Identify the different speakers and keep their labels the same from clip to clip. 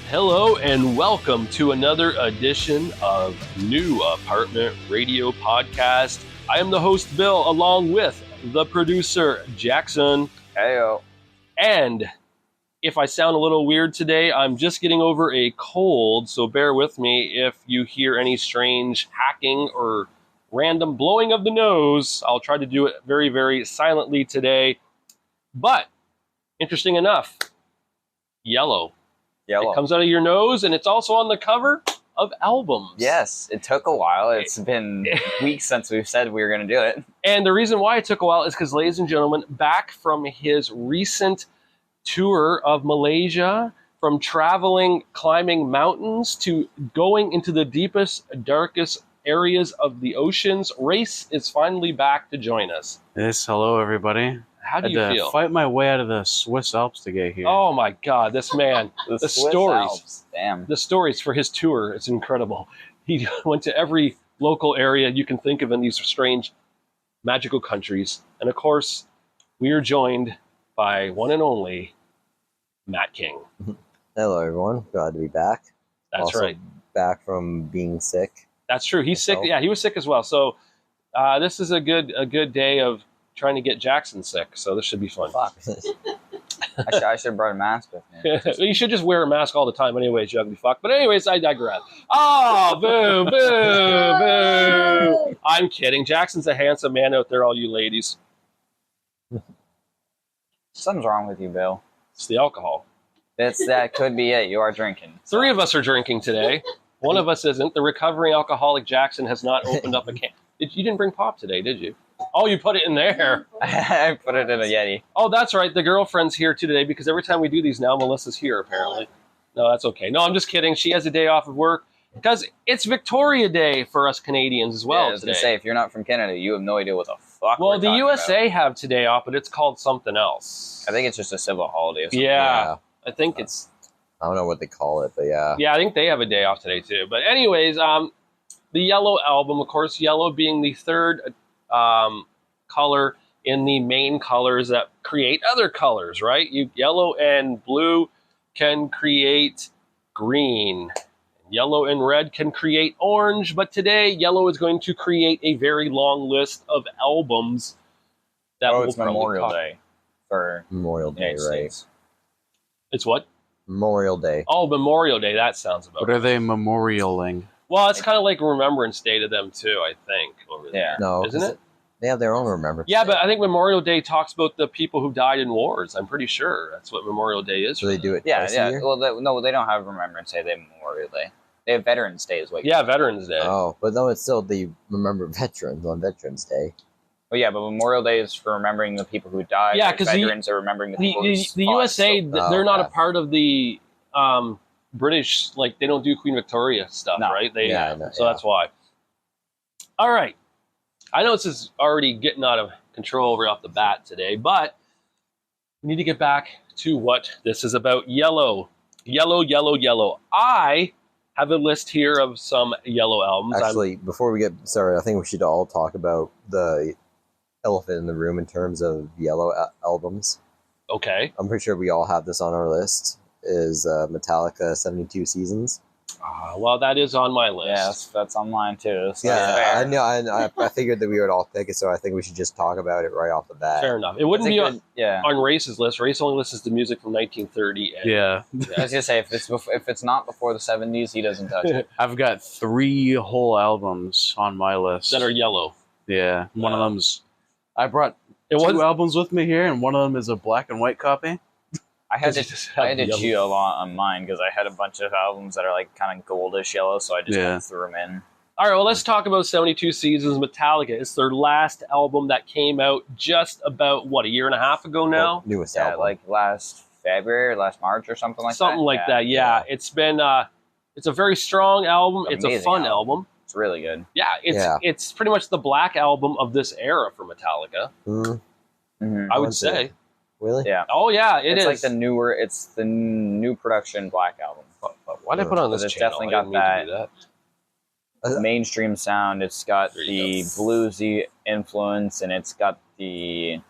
Speaker 1: Hello and welcome to another edition of New Apartment Radio Podcast. I am the host, Bill, along with the producer, Jackson.
Speaker 2: Heyo.
Speaker 1: And if I sound a little weird today, I'm just getting over a cold, so bear with me if you hear any strange hacking or random blowing of the nose. I'll try to do it very, very silently today. But, interesting enough, yellow. It comes out of your nose, and it's also on the cover of albums.
Speaker 2: Yes, it took a while. It's been weeks since we've said we were going to do it.
Speaker 1: And the reason why it took a while is because, ladies and gentlemen, back from his recent tour of Malaysia, from traveling, climbing mountains, to going into the deepest, darkest areas of the oceans, Race is finally back to join us.
Speaker 3: Yes, hello, everybody.
Speaker 1: How do you feel?
Speaker 3: Fight my way out of the Swiss Alps to get here.
Speaker 1: Oh my God, this man! the
Speaker 2: Swiss
Speaker 1: stories,
Speaker 2: Alps. Damn.
Speaker 1: the stories for his tour, it's incredible. He went to every local area you can think of in these strange, magical countries, and of course, we are joined by one and only Matt King.
Speaker 4: Hello, everyone. Glad to be back.
Speaker 1: That's
Speaker 4: also
Speaker 1: right.
Speaker 4: Back from being sick.
Speaker 1: That's true. He's sick. Yeah, he was sick as well. So this is a good day of trying to get Jackson sick. So this should be fun.
Speaker 2: Fuck. I should have brought a mask with me.
Speaker 1: You should just wear a mask all the time anyways, you ugly fuck. But anyways, I digress. Oh, boo, boo, boo. I'm kidding. Jackson's a handsome man out there, all you ladies.
Speaker 2: Something's wrong with you, Bill.
Speaker 1: It's the alcohol.
Speaker 2: That could be it. You are drinking.
Speaker 1: Three of us are drinking today. One of us isn't. The recovering alcoholic Jackson has not opened up a can. You didn't bring pop today, did you? Oh, you put it in there.
Speaker 2: I put it in a Yeti.
Speaker 1: Oh, that's right. The girlfriend's here today because every time we do these now, Melissa's here, apparently. No, that's okay. No, I'm just kidding. She has a day off of work because it's Victoria Day for us Canadians as well.
Speaker 2: Yeah, I was going to say, if you're not from Canada, you have no idea what the fuck
Speaker 1: Well,
Speaker 2: we're
Speaker 1: the
Speaker 2: talking
Speaker 1: USA
Speaker 2: about.
Speaker 1: have today off, but it's called something else.
Speaker 2: I think it's just a civil holiday or something.
Speaker 1: Yeah, I think it's...
Speaker 4: I don't know what they call it, but yeah.
Speaker 1: Yeah, I think they have a day off today, too. But anyways, the Yellow album, of course, yellow being the third color in the main colors that create other colors, right? Yellow and blue can create green. Yellow and red can create orange, but today yellow is going to create a very long list of albums that
Speaker 2: Oh,
Speaker 1: will
Speaker 2: it's
Speaker 1: probably
Speaker 2: Memorial Day for
Speaker 4: Memorial Day,
Speaker 2: United
Speaker 4: right?
Speaker 2: States.
Speaker 1: It's what?
Speaker 4: Memorial Day.
Speaker 1: Oh, Memorial Day. That sounds about
Speaker 3: What are they memorialing?
Speaker 1: Well, it's kind of like Remembrance Day to them, too, I think, over there.
Speaker 2: Yeah.
Speaker 4: No,
Speaker 1: Isn't it?
Speaker 4: They have their own remembrance.
Speaker 1: Yeah,
Speaker 4: Day.
Speaker 1: but I think Memorial Day talks about the people who died in wars. I'm pretty sure that's what Memorial Day is.
Speaker 4: So they do it
Speaker 2: Yeah,
Speaker 4: twice a
Speaker 2: yeah.
Speaker 4: year?
Speaker 2: Well, no, they don't have Remembrance Day. They have Memorial Day. They have Veterans Day as well.
Speaker 1: Yeah, Veterans Day.
Speaker 4: Oh, but no, it's still the remember veterans on Veterans Day.
Speaker 2: Well, yeah, but Memorial Day is for remembering the people who died.
Speaker 1: Yeah,
Speaker 2: and
Speaker 1: 'cause
Speaker 2: veterans are remembering the people who
Speaker 1: The
Speaker 2: fought.
Speaker 1: USA,
Speaker 4: So-
Speaker 1: they're not a
Speaker 4: okay.
Speaker 1: part of the British, like, they don't do Queen Victoria stuff,
Speaker 2: No.
Speaker 1: right?
Speaker 4: Yeah, I know,
Speaker 1: So
Speaker 4: yeah.
Speaker 1: that's why. All right. I know this is already getting out of control right off the bat today, but we need to get back to what this is about. Yellow. Yellow, yellow, yellow. I have a list here of some yellow albums.
Speaker 4: Actually, before we get started, I think we should all talk about the elephant in the room in terms of yellow albums.
Speaker 1: Okay.
Speaker 4: I'm pretty sure we all have this on our list. Is Metallica 72 Seasons.
Speaker 1: Well, that is on my list.
Speaker 2: Yeah, that's on mine too. So
Speaker 4: Yeah,
Speaker 2: that's fair.
Speaker 4: I know. I figured that we would all pick it, so I think we should just talk about it right off the bat.
Speaker 1: Fair enough. It wouldn't
Speaker 2: It's
Speaker 1: be
Speaker 2: a
Speaker 1: on,
Speaker 2: good- yeah.
Speaker 1: on Race's list. Race only listens to music from 1930. And
Speaker 3: Yeah.
Speaker 2: I was gonna say if it's not before the 70s, he doesn't touch it.
Speaker 3: I've got 3 whole albums on my list.
Speaker 1: that are yellow.
Speaker 3: Yeah. One of
Speaker 1: Wow.
Speaker 3: them's... I brought
Speaker 1: It
Speaker 3: 2
Speaker 1: was
Speaker 3: albums with me here, and one of them is a black and white copy.
Speaker 2: I had
Speaker 1: Because you just
Speaker 2: to
Speaker 1: have
Speaker 2: chew
Speaker 1: yellow.
Speaker 2: a lot on mine because I had a bunch of albums that are like kind of goldish yellow, so I just
Speaker 3: Yeah.
Speaker 2: kind of threw them in.
Speaker 1: All right, well, let's talk about 72 Seasons. Metallica. It's their last album that came out just about, what, a year and a half ago now?
Speaker 4: Well, newest
Speaker 2: Yeah,
Speaker 4: album.
Speaker 2: like last February or last March or something like that.
Speaker 1: Something like that, yeah. It's been, it's a very strong album. It's a
Speaker 2: Amazing
Speaker 1: fun
Speaker 2: album.
Speaker 1: album.
Speaker 2: It's really good.
Speaker 1: Yeah, it's pretty much the black album of this era for Metallica,
Speaker 4: Mm,
Speaker 2: Mm-hmm.
Speaker 1: I would
Speaker 4: What's it?
Speaker 1: say.
Speaker 4: really?
Speaker 2: Yeah.
Speaker 1: Oh, yeah, it
Speaker 2: it's
Speaker 1: is.
Speaker 2: like it's the new production black album.
Speaker 1: Why did I put on this
Speaker 2: It's
Speaker 1: channel?
Speaker 2: definitely
Speaker 1: I didn't
Speaker 2: got
Speaker 1: mean to do that.
Speaker 2: Mainstream sound. It's got
Speaker 1: There you
Speaker 2: the bluesy influence, and it's got the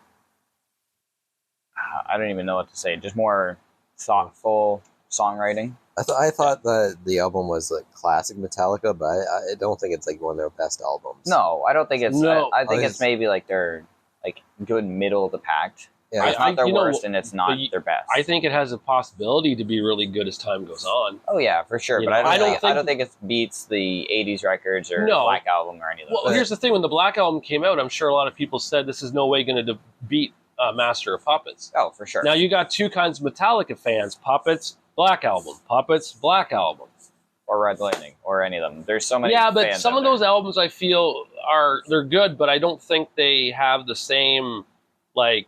Speaker 2: I don't even know what to say. Just more thoughtful songwriting.
Speaker 4: I thought that the album was like classic Metallica, but I don't think it's like one of their best albums.
Speaker 2: No, I don't think it's.
Speaker 1: No.
Speaker 2: I think it's maybe like their like good middle of the pack.
Speaker 4: Yeah,
Speaker 2: It's not their
Speaker 1: you know,
Speaker 2: worst, and it's not their best.
Speaker 1: I think it has a possibility to be really good as time goes on.
Speaker 2: Oh yeah, for sure.
Speaker 1: You
Speaker 2: But
Speaker 1: know,
Speaker 2: I don't think it beats the '80s records or
Speaker 1: No.
Speaker 2: Black Album or any of those.
Speaker 1: Well, here's the thing: when the Black Album came out, I'm sure a lot of people said this is no way going to beat Master of Puppets.
Speaker 2: Oh, for sure.
Speaker 1: Now you got two kinds of Metallica fans: Puppets, Black Album; Puppets, Black Album.
Speaker 2: Or Red Lightning, or any of them. There's so many.
Speaker 1: Yeah, but
Speaker 2: fans
Speaker 1: some
Speaker 2: out
Speaker 1: of
Speaker 2: there.
Speaker 1: those albums I feel they're good, but I don't think they have the same like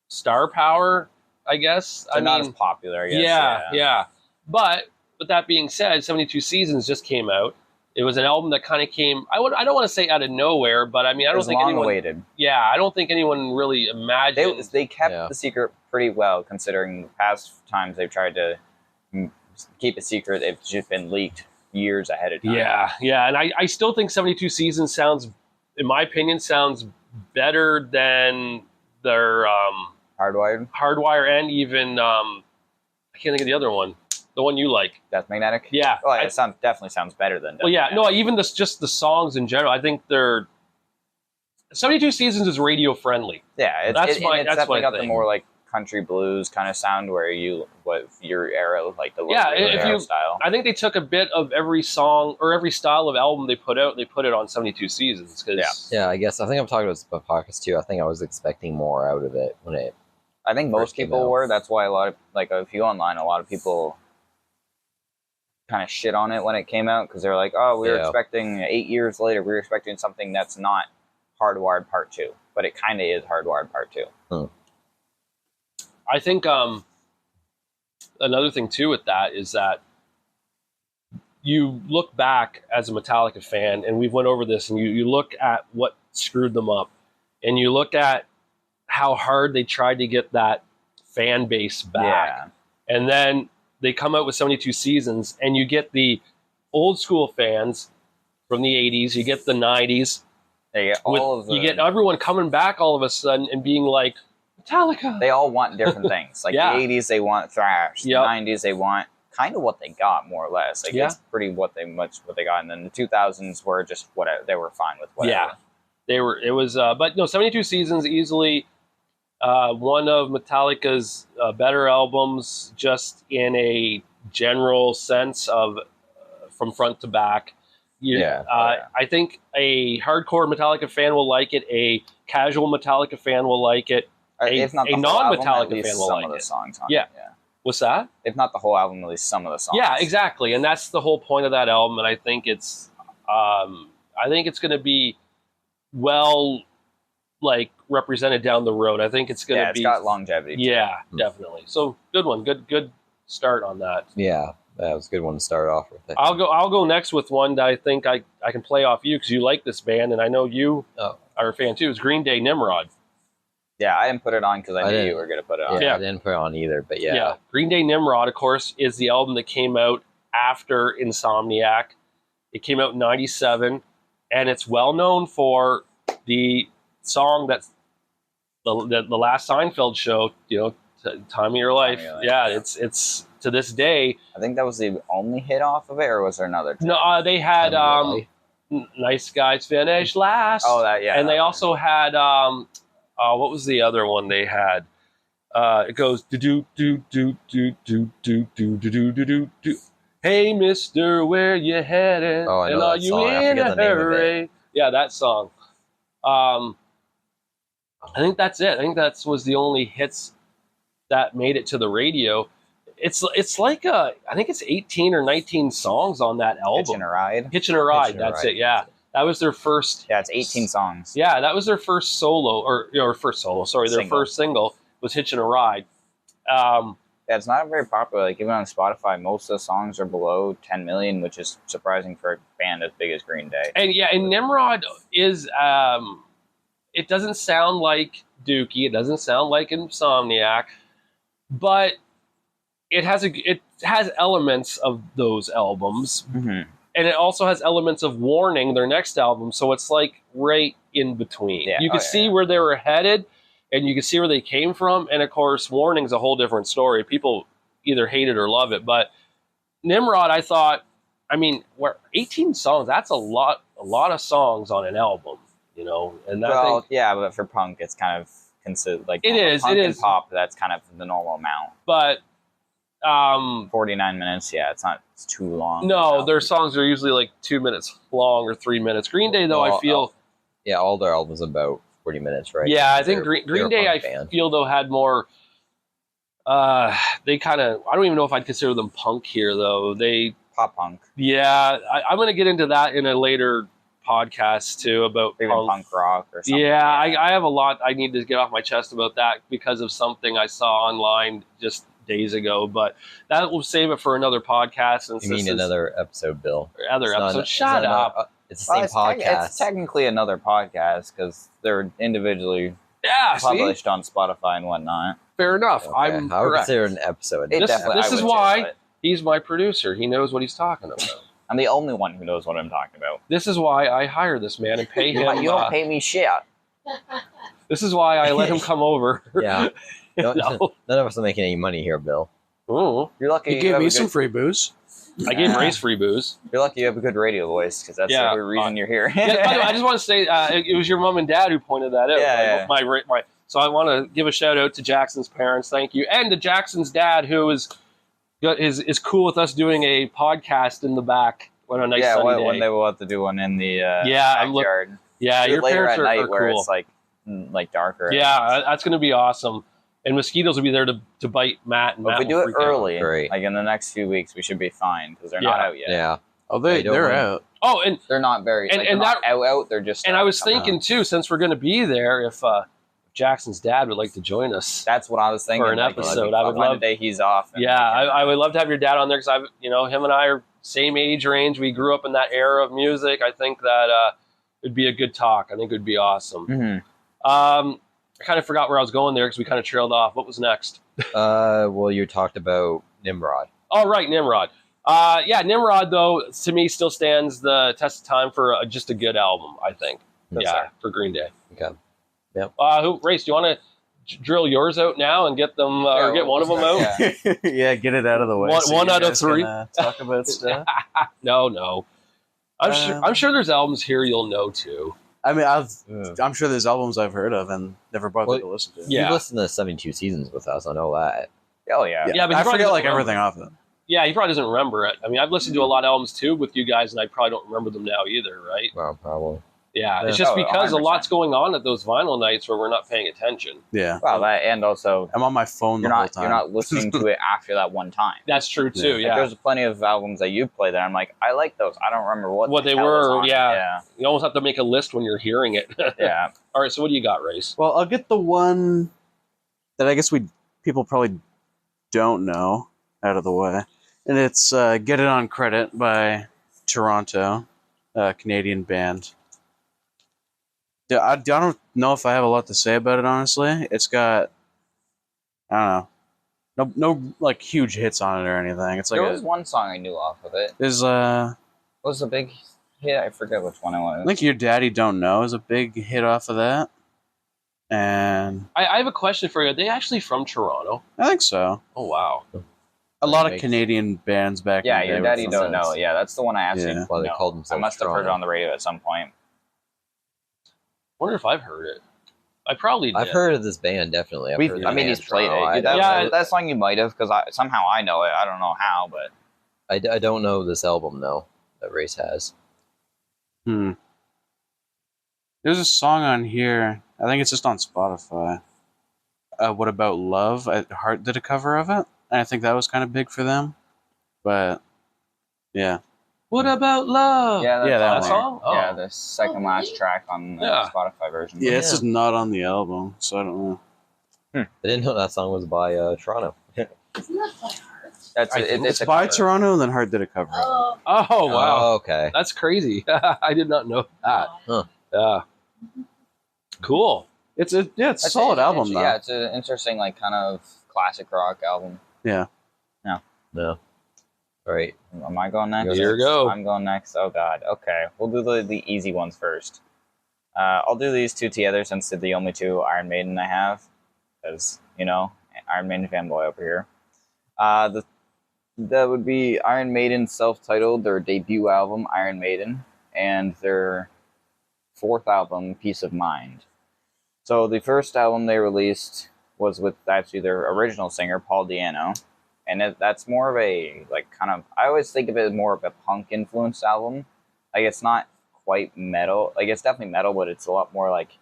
Speaker 1: star power. I guess
Speaker 2: They're not as popular. I guess.
Speaker 1: yeah. But with that being said, 72 Seasons just came out. It was an album that kind of came. I don't want to say out of nowhere, but I mean I
Speaker 2: It
Speaker 1: don't
Speaker 2: was
Speaker 1: think
Speaker 2: long
Speaker 1: anyone.
Speaker 2: awaited.
Speaker 1: Yeah, I don't think anyone really imagined.
Speaker 2: They kept
Speaker 4: Yeah.
Speaker 2: the secret pretty well, considering past times they've tried to keep a secret. They've just been leaked years ahead of time.
Speaker 1: Yeah, and I still think 72 Seasons sounds, in my opinion, sounds better than their
Speaker 2: Hardwired,
Speaker 1: Hardwire and even I can't think of the other one, the one you like.
Speaker 2: Death Magnetic.
Speaker 1: Yeah.
Speaker 2: Oh, it definitely sounds better than. Death
Speaker 1: Well, yeah,
Speaker 2: Magnetic.
Speaker 1: no, even just the songs in general. I think they're 72 Seasons is radio friendly.
Speaker 2: Yeah,
Speaker 1: That's
Speaker 2: it's
Speaker 1: my
Speaker 2: definitely got the
Speaker 1: thing.
Speaker 2: more like country blues kind of sound where what your era like the
Speaker 1: Yeah,
Speaker 2: Little
Speaker 1: if
Speaker 2: Era
Speaker 1: you-
Speaker 2: style.
Speaker 1: I think they took a bit of every song or every style of album they put out. They put it on 72 Seasons because
Speaker 4: Yeah, I guess I think I'm talking about podcasts too. I think I was expecting more out of it when it.
Speaker 2: I think most
Speaker 4: First came
Speaker 2: people
Speaker 4: out.
Speaker 2: were. That's why a lot of like if you go online, a lot of people kind of shit on it when it came out because they're like, "Oh, we were
Speaker 4: Yeah.
Speaker 2: expecting 8 years later. We were expecting something that's not Hardwired Part 2, but it kind of is Hardwired Part 2."
Speaker 1: I think another thing too with that is that you look back as a Metallica fan, and we've went over this, and you look at what screwed them up, and you look at how hard they tried to get that fan base back,
Speaker 2: Yeah,
Speaker 1: and then they come out with 72 Seasons, and you get the old school fans from the 80s, you get the 90s,
Speaker 2: they get all of the,
Speaker 1: you get everyone coming back all of a sudden and being like, Metallica.
Speaker 2: they all want different things. Like
Speaker 1: Yeah.
Speaker 2: the 80s, they want thrash.
Speaker 1: Yep.
Speaker 2: The 90s, they want kind of what they got, more or less. Like
Speaker 1: Yeah.
Speaker 2: it's pretty what they got, and then the 2000s were just whatever. They were fine with whatever.
Speaker 1: Yeah. They were. It was. But no, 72 Seasons easily one of Metallica's better albums, just in a general sense of from front to back.
Speaker 4: Yeah.
Speaker 1: I think a hardcore Metallica fan will like it. A casual Metallica fan will like it.
Speaker 2: If not
Speaker 1: a
Speaker 2: the whole
Speaker 1: non-Metallica
Speaker 2: album, at least
Speaker 1: fan will
Speaker 2: some
Speaker 1: like
Speaker 2: of the
Speaker 1: it.
Speaker 2: songs on
Speaker 1: Yeah.
Speaker 2: it. Yeah.
Speaker 1: What's that?
Speaker 2: If not the whole album, at least some of the songs.
Speaker 1: Yeah, exactly, and that's the whole point of that album. And I think it's going to be well, like represented down the road. I think it's going to
Speaker 2: Yeah, it's
Speaker 1: be.
Speaker 2: got longevity. too.
Speaker 1: Yeah, definitely. So good one. Good start on that.
Speaker 4: Yeah, that was a good one to start off with.
Speaker 1: I'll go next with one that I think I can play off you because you like this band and I know you are a fan too. It's Green Day Nimrod.
Speaker 2: Yeah, I didn't put it on because I knew
Speaker 4: didn't-
Speaker 2: you were going to put it
Speaker 4: Yeah,
Speaker 2: on.
Speaker 1: Yeah.
Speaker 4: I didn't put it on either, but yeah.
Speaker 1: Green Day Nimrod, of course, is the album that came out after Insomniac. It came out in '97, and it's well known for the song that's the last Seinfeld show. Time of Your Life.
Speaker 2: Time of Your Life,
Speaker 1: Yeah,
Speaker 2: yeah.
Speaker 1: it's to this day.
Speaker 2: I think that was the only hit off of it, or was there another?
Speaker 1: No, they had
Speaker 4: Time of Your Life.
Speaker 1: Nice Guys Finish Last.
Speaker 2: Oh, that, yeah.
Speaker 1: And they also had what was the other one they had? It goes do do do do do do do do do do do do. Hey, Mister, where you headed?
Speaker 4: Oh, I know
Speaker 1: and are
Speaker 4: that
Speaker 1: you
Speaker 4: song. I
Speaker 1: in
Speaker 4: forget
Speaker 1: a
Speaker 4: the name of it.
Speaker 1: hurry? Yeah, that song. I think that's it. I think that was the only hits that made it to the radio. It's like I think it's 18 or 19 songs on that album.
Speaker 2: Hitching a Ride.
Speaker 1: Hitching a Ride.
Speaker 4: Hitching a
Speaker 1: That's
Speaker 4: Ride.
Speaker 1: it. Yeah, that was their first.
Speaker 2: Yeah, it's 18 songs.
Speaker 1: Yeah, that was their first solo, or first solo. Sorry, their
Speaker 2: Single.
Speaker 1: first single was "Hitching a Ride."
Speaker 2: Yeah, it's not very popular. Like even on Spotify, most of the songs are below 10 million, which is surprising for a band as big as Green Day.
Speaker 1: And Nimrod is. It doesn't sound like Dookie. It doesn't sound like Insomniac, but it has elements of those albums,
Speaker 2: Mm-hmm.
Speaker 1: and it also has elements of Warning, their next album. So it's like right in between.
Speaker 2: Yeah.
Speaker 1: You could see where they were headed, and you can see where they came from. And of course, Warning's a whole different story. People either hate it or love it, but Nimrod, I thought, I mean, we're 18 songs. That's a lot of songs on an album, you know. And I
Speaker 2: Well,
Speaker 1: think
Speaker 2: yeah, but for punk, it's kind of considered like
Speaker 1: It is,
Speaker 2: Punk
Speaker 1: it
Speaker 2: and
Speaker 1: is.
Speaker 2: pop. That's kind of the normal amount.
Speaker 1: but
Speaker 2: 49 minutes. Yeah, it's too long.
Speaker 1: no, their songs are usually like 2 minutes long or 3 minutes. Green Day, though,
Speaker 4: Well,
Speaker 1: I feel,
Speaker 4: Yeah, all their albums about 40 minutes, right?
Speaker 1: yeah, I
Speaker 4: Because
Speaker 1: think
Speaker 4: they're
Speaker 1: Green
Speaker 4: a
Speaker 1: Day,
Speaker 4: punk
Speaker 1: I
Speaker 4: band.
Speaker 1: feel though had more. They kind of, I don't even know if I'd consider them punk here though. They,
Speaker 2: pop punk,
Speaker 1: yeah, I'm going to get into that in a later podcast too about
Speaker 2: even punk rock or something.
Speaker 1: Yeah, I have a lot I need to get off my chest about that because of something I saw online just days ago. But that will save it for another podcast. Since
Speaker 4: You mean
Speaker 1: this is
Speaker 4: another episode, Bill?
Speaker 1: other
Speaker 4: It's not-
Speaker 1: episode?
Speaker 4: it's
Speaker 1: Shut
Speaker 4: not-
Speaker 1: up.
Speaker 4: It's the same
Speaker 2: It's
Speaker 4: podcast.
Speaker 2: technically another podcast because they're individually
Speaker 1: Yeah, see,
Speaker 2: published on Spotify and whatnot.
Speaker 1: fair enough.
Speaker 4: Okay,
Speaker 1: I'm
Speaker 4: I would
Speaker 1: correct.
Speaker 4: consider it an episode.
Speaker 2: It
Speaker 1: This-
Speaker 2: definitely.
Speaker 1: this
Speaker 2: I
Speaker 1: is
Speaker 2: would
Speaker 1: why-
Speaker 2: say, but
Speaker 1: He's my producer. He knows what he's talking about.
Speaker 2: I'm the only one who knows what I'm talking about.
Speaker 1: This is why I hire this man and pay him.
Speaker 2: You don't pay me shit.
Speaker 1: This is why I let him come over.
Speaker 4: Yeah. No,
Speaker 1: No.
Speaker 4: None of us are making any money here, Bill.
Speaker 1: Ooh,
Speaker 2: You're lucky.
Speaker 3: You
Speaker 2: You
Speaker 3: gave
Speaker 2: have
Speaker 3: me
Speaker 2: a
Speaker 3: some
Speaker 2: good,
Speaker 3: free booze.
Speaker 1: I gave Race free booze.
Speaker 2: You're lucky you have a good radio voice because that's
Speaker 1: Yeah,
Speaker 2: the reason you're here.
Speaker 1: Yeah, by the way, I just want to say it was your mom and dad who pointed that out.
Speaker 2: Yeah,
Speaker 1: My so I want to give a shout out to Jackson's parents, thank you, and to Jackson's dad who is cool with us doing a podcast in the back on a nice
Speaker 2: yeah,
Speaker 1: sunny day.
Speaker 2: one day we'll have to do one in the
Speaker 1: I'm look-
Speaker 2: backyard.
Speaker 1: Yeah,
Speaker 2: Do it
Speaker 1: your
Speaker 2: later
Speaker 1: parents
Speaker 2: at night
Speaker 1: are
Speaker 2: where
Speaker 1: cool.
Speaker 2: it's like darker.
Speaker 1: Yeah, that's going to be awesome. And mosquitoes will be there to bite Matt. And
Speaker 2: But if
Speaker 1: Matt
Speaker 2: we do
Speaker 1: will
Speaker 2: it
Speaker 1: freak out.
Speaker 2: early,
Speaker 4: Great.
Speaker 2: like in the next few weeks, we should be fine because they're not
Speaker 1: Yeah.
Speaker 2: out yet.
Speaker 4: Yeah.
Speaker 3: Oh,
Speaker 4: They don't
Speaker 3: they're
Speaker 4: want-
Speaker 3: out.
Speaker 1: Oh, and
Speaker 2: They're not very.
Speaker 1: And-
Speaker 2: like,
Speaker 1: and
Speaker 2: they're not
Speaker 1: that-
Speaker 2: out. They're just.
Speaker 1: I was
Speaker 2: coming out.
Speaker 1: thinking too, since we're going to be there, if Jackson's dad would like to join us.
Speaker 2: That's what I was thinking.
Speaker 1: For an
Speaker 2: like,
Speaker 1: episode,
Speaker 2: I'll
Speaker 1: I would
Speaker 2: find
Speaker 1: love-
Speaker 2: a day he's off. and
Speaker 1: Yeah,
Speaker 2: we can-
Speaker 1: I would love to have your dad on there because him and I are same age range. We grew up in that era of music. I think that it'd be a good talk. I think it would be awesome.
Speaker 2: Mhm.
Speaker 1: I kind of forgot where I was going there because we kind of trailed off. What was next?
Speaker 4: Well, you talked about Nimrod.
Speaker 1: Oh, right, Nimrod. Yeah, Nimrod, though, to me still stands the test of time for just a good album, I think.
Speaker 4: Yes,
Speaker 1: yeah,
Speaker 4: sir.
Speaker 1: for Green Day.
Speaker 4: Okay. Yep.
Speaker 1: Race, do you want to drill yours out now and get them, or get one of them out?
Speaker 2: Yeah.
Speaker 3: Yeah, get it out of the way.
Speaker 1: One
Speaker 3: you
Speaker 1: out of
Speaker 3: guys
Speaker 1: three.
Speaker 3: can, talk about stuff.
Speaker 1: No. I'm sure there's albums here you'll know too.
Speaker 3: I mean,
Speaker 4: Ugh.
Speaker 3: I'm sure there's albums I've heard of and never bothered
Speaker 4: Well,
Speaker 3: to listen to.
Speaker 1: Yeah.
Speaker 4: You listened to 72 seasons with us. I know that.
Speaker 2: Oh yeah.
Speaker 1: Yeah, but
Speaker 3: I
Speaker 1: he probably
Speaker 3: forget
Speaker 1: doesn't
Speaker 3: like
Speaker 1: remember.
Speaker 3: everything off of it.
Speaker 1: Yeah, he probably doesn't remember it. I mean, I've listened to a lot of albums too with you guys, and I probably don't remember them now either, right?
Speaker 4: Well, probably.
Speaker 1: Yeah, it's
Speaker 4: Yeah.
Speaker 1: just
Speaker 2: Oh,
Speaker 1: because a
Speaker 2: 100%.
Speaker 1: lot's going on at those vinyl nights where we're not paying attention.
Speaker 3: Yeah.
Speaker 2: Well, that and also
Speaker 3: I'm on my phone
Speaker 2: you're
Speaker 3: the whole
Speaker 2: not
Speaker 3: time.
Speaker 2: you're not listening to it after that one time.
Speaker 1: That's true too.
Speaker 2: Like,
Speaker 1: Yeah,
Speaker 2: there's plenty of albums that you play that I'm like, I like those. I don't remember what
Speaker 1: What
Speaker 2: the
Speaker 1: they
Speaker 2: hell was
Speaker 1: were,
Speaker 2: on it.
Speaker 1: yeah. you almost have to make a list when you're hearing it.
Speaker 2: Yeah.
Speaker 1: All right, so what do you got, Race?
Speaker 3: Well, I'll get the one that I guess people probably don't know out of the way, and it's "Get It on Credit" by Toronto, a Canadian band. Yeah, I don't know if I have a lot to say about it. Honestly, it's got I don't know, no like huge hits on it or anything. It's like
Speaker 2: There was one song I knew off of it.
Speaker 3: there's
Speaker 2: What was the big hit? I forget which one it was.
Speaker 3: I think "Your Daddy Don't Know" is a big hit off of that, and
Speaker 1: I have a question for you. Are they actually from Toronto?
Speaker 3: I think so.
Speaker 1: Oh wow.
Speaker 3: A lot of
Speaker 4: Makes-
Speaker 3: Canadian bands back
Speaker 2: Yeah,
Speaker 3: in the day
Speaker 2: Your
Speaker 3: were
Speaker 2: Daddy
Speaker 3: from
Speaker 2: Don't
Speaker 3: that.
Speaker 2: Know. Yeah, that's the one I actually
Speaker 3: Yeah.
Speaker 4: Well, they
Speaker 2: know.
Speaker 4: called
Speaker 2: I
Speaker 4: themselves
Speaker 2: must have heard it
Speaker 4: Toronto.
Speaker 2: on the radio at some point.
Speaker 1: Wonder if I've heard it. I probably did.
Speaker 4: I've heard of this band, definitely. I've heard
Speaker 2: I
Speaker 4: the
Speaker 2: mean,
Speaker 4: band
Speaker 2: he's played
Speaker 4: Toronto.
Speaker 2: it. That,
Speaker 1: Yeah.
Speaker 2: that song you might have, because somehow I know it. I don't know how, but
Speaker 4: I don't know this album, though, that Race has.
Speaker 3: There's a song on here. I think it's just on Spotify. What About Love? Heart did a cover of it, and I think that was kind of big for them. But yeah,
Speaker 1: What about love?
Speaker 2: yeah,
Speaker 3: Yeah, that
Speaker 1: that
Speaker 3: one.
Speaker 1: song. Oh.
Speaker 2: yeah, the second last track on the
Speaker 1: Yeah.
Speaker 2: Spotify version.
Speaker 3: yeah, it's just not on the album, so I don't know.
Speaker 4: I didn't know that song was by Toronto.
Speaker 5: Isn't that by heart?
Speaker 2: That's
Speaker 1: I
Speaker 2: it,
Speaker 1: think
Speaker 3: It's
Speaker 2: a
Speaker 3: by
Speaker 2: cover.
Speaker 3: Toronto, and then Heart did a cover of it.
Speaker 1: Oh wow,
Speaker 4: Oh, okay.
Speaker 1: that's crazy. I did not know that.
Speaker 4: Huh.
Speaker 1: Yeah. Coit's
Speaker 3: It's a
Speaker 2: That's
Speaker 3: solid
Speaker 2: an
Speaker 3: album
Speaker 2: inter-
Speaker 3: though.
Speaker 2: Yeah, it's an interesting, like, kind of classic rock album.
Speaker 4: No. All right.
Speaker 2: Am I going next?
Speaker 1: Here you go.
Speaker 2: I'm going next. Oh God. Okay, we'll do the easy ones first. I'll do these two together since they're the only two Iron Maiden I have, because Iron Maiden fanboy over here. The That would be Iron Maiden's self-titled, their debut album, Iron Maiden, and their fourth album, Peace of Mind. So the first album they released was with actually their original singer, Paul Di'Anno, and that's more of a, like, kind of, I always think of it as more of a punk-influenced album. Like, it's not quite metal. Like, it's definitely metal, but it's a lot more, like,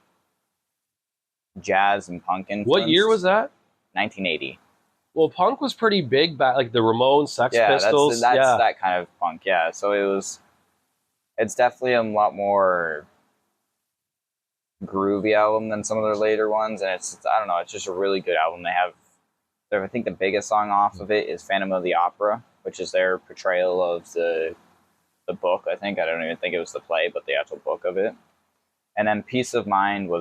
Speaker 2: jazz and punk influenced.
Speaker 1: What year was that?
Speaker 2: 1980.
Speaker 1: Well, punk was pretty big back, like the Ramones, Sex Pistols.
Speaker 2: That's that kind of punk, yeah. So it's definitely a lot more groovy album than some of their later ones, and it's I don't know, it's just a really good album. I think the biggest song off of it is Phantom of the Opera, which is their portrayal of the book. I don't even think it was the play, but the actual book of it. And then Peace of Mind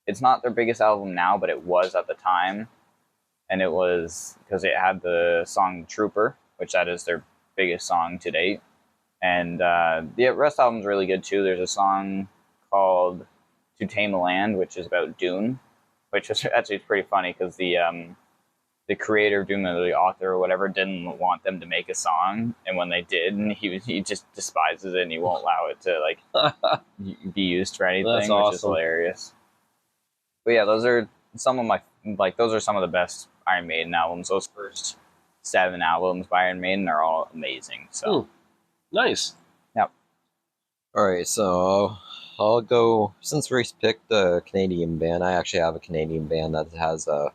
Speaker 2: it's not their biggest album now, but it was at the time. And it was because it had the song Trooper, which that is their biggest song to date. And the rest of the album's really good too. There's a song called To Tame a Land, which is about Dune, which is actually pretty funny because the creator of Dune, the author or whatever, didn't want them to make a song, and when they did, he just despises it and he won't allow it to like be used for anything.
Speaker 1: That's
Speaker 2: which
Speaker 1: awesome.
Speaker 2: Is hilarious. But yeah, those are some of the best Iron Maiden albums. Those first 7 albums by Iron Maiden are all amazing. So
Speaker 1: Nice.
Speaker 2: Yep.
Speaker 4: All right, so I'll go. Since Reese picked a Canadian band, I actually have a Canadian band that has a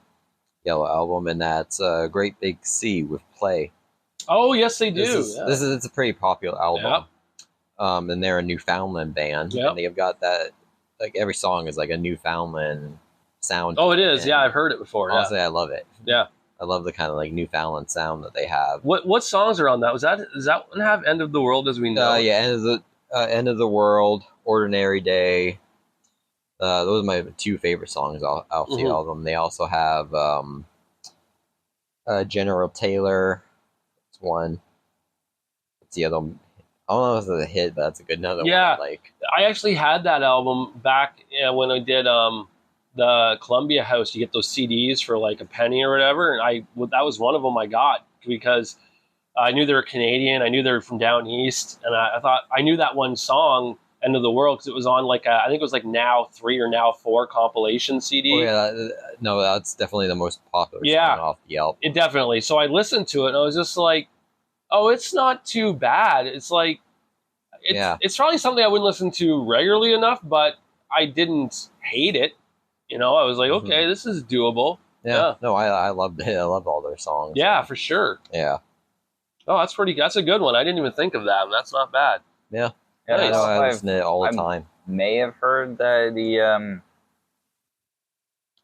Speaker 4: Yellow album, and that's Great Big Sea with Play.
Speaker 1: Oh yes, they do.
Speaker 4: It's a pretty popular album.
Speaker 1: Yep.
Speaker 4: And they're a Newfoundland band.
Speaker 1: Yep.
Speaker 4: And they've got that, like, every song is like a Newfoundland sound.
Speaker 1: Oh, it is.
Speaker 4: And
Speaker 1: Yeah, I've heard it before.
Speaker 4: honestly, I love it.
Speaker 1: Yeah.
Speaker 4: I love the kind of like Newfoundland sound that they have.
Speaker 1: What songs are on that? Does that one have "End of the World" as we know?
Speaker 4: Yeah, End of the World, Ordinary Day. Those are my 2 favorite songs off the album. They also have General Taylor. That's one. What's the other one? I don't know if it's a hit, but that's a good another
Speaker 1: Yeah.
Speaker 4: one. Like,
Speaker 1: I actually had that album back when I did the Columbia House. You get those CDs for like a penny or whatever, and that was one of them I got because I knew they were Canadian. I knew they were from down east, and I thought I knew that one song, "End of the World," because it was on like I think it was like Now 3 or Now 4 compilation CD.
Speaker 4: oh yeah, no, that's definitely the most popular
Speaker 1: Yeah.
Speaker 4: song off the album.
Speaker 1: It definitely. So I listened to it, and I was just like, "Oh, it's not too bad." It's like, it's probably something I wouldn't listen to regularly enough, but I didn't hate it. I was like, okay, this is doable.
Speaker 4: Yeah. No, I loved it. I loved all their songs.
Speaker 1: Yeah, for sure.
Speaker 4: Yeah.
Speaker 1: Oh, that's a good one. I didn't even think of that, and that's not bad.
Speaker 4: Yeah.
Speaker 1: Nice.
Speaker 4: I listen to it all the time.
Speaker 2: may have heard the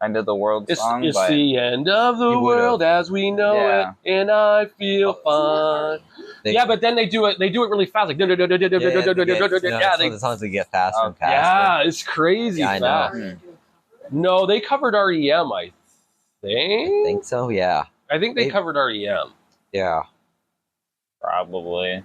Speaker 2: End of the World song.
Speaker 1: It's
Speaker 2: but
Speaker 1: the end of the
Speaker 4: You would've.
Speaker 1: world as we know
Speaker 2: Yeah.
Speaker 1: it, and I feel fine.
Speaker 4: They-
Speaker 1: But then they do it really fast, like
Speaker 4: No,
Speaker 1: yeah,
Speaker 4: the songs they get faster and faster.
Speaker 1: yeah, it's crazy
Speaker 4: Yeah, I know.
Speaker 1: fast. No, they covered REM, I
Speaker 4: I think so. Yeah.
Speaker 1: I think they
Speaker 4: They-
Speaker 1: covered REM.
Speaker 4: Yeah.
Speaker 2: probably.
Speaker 4: I'm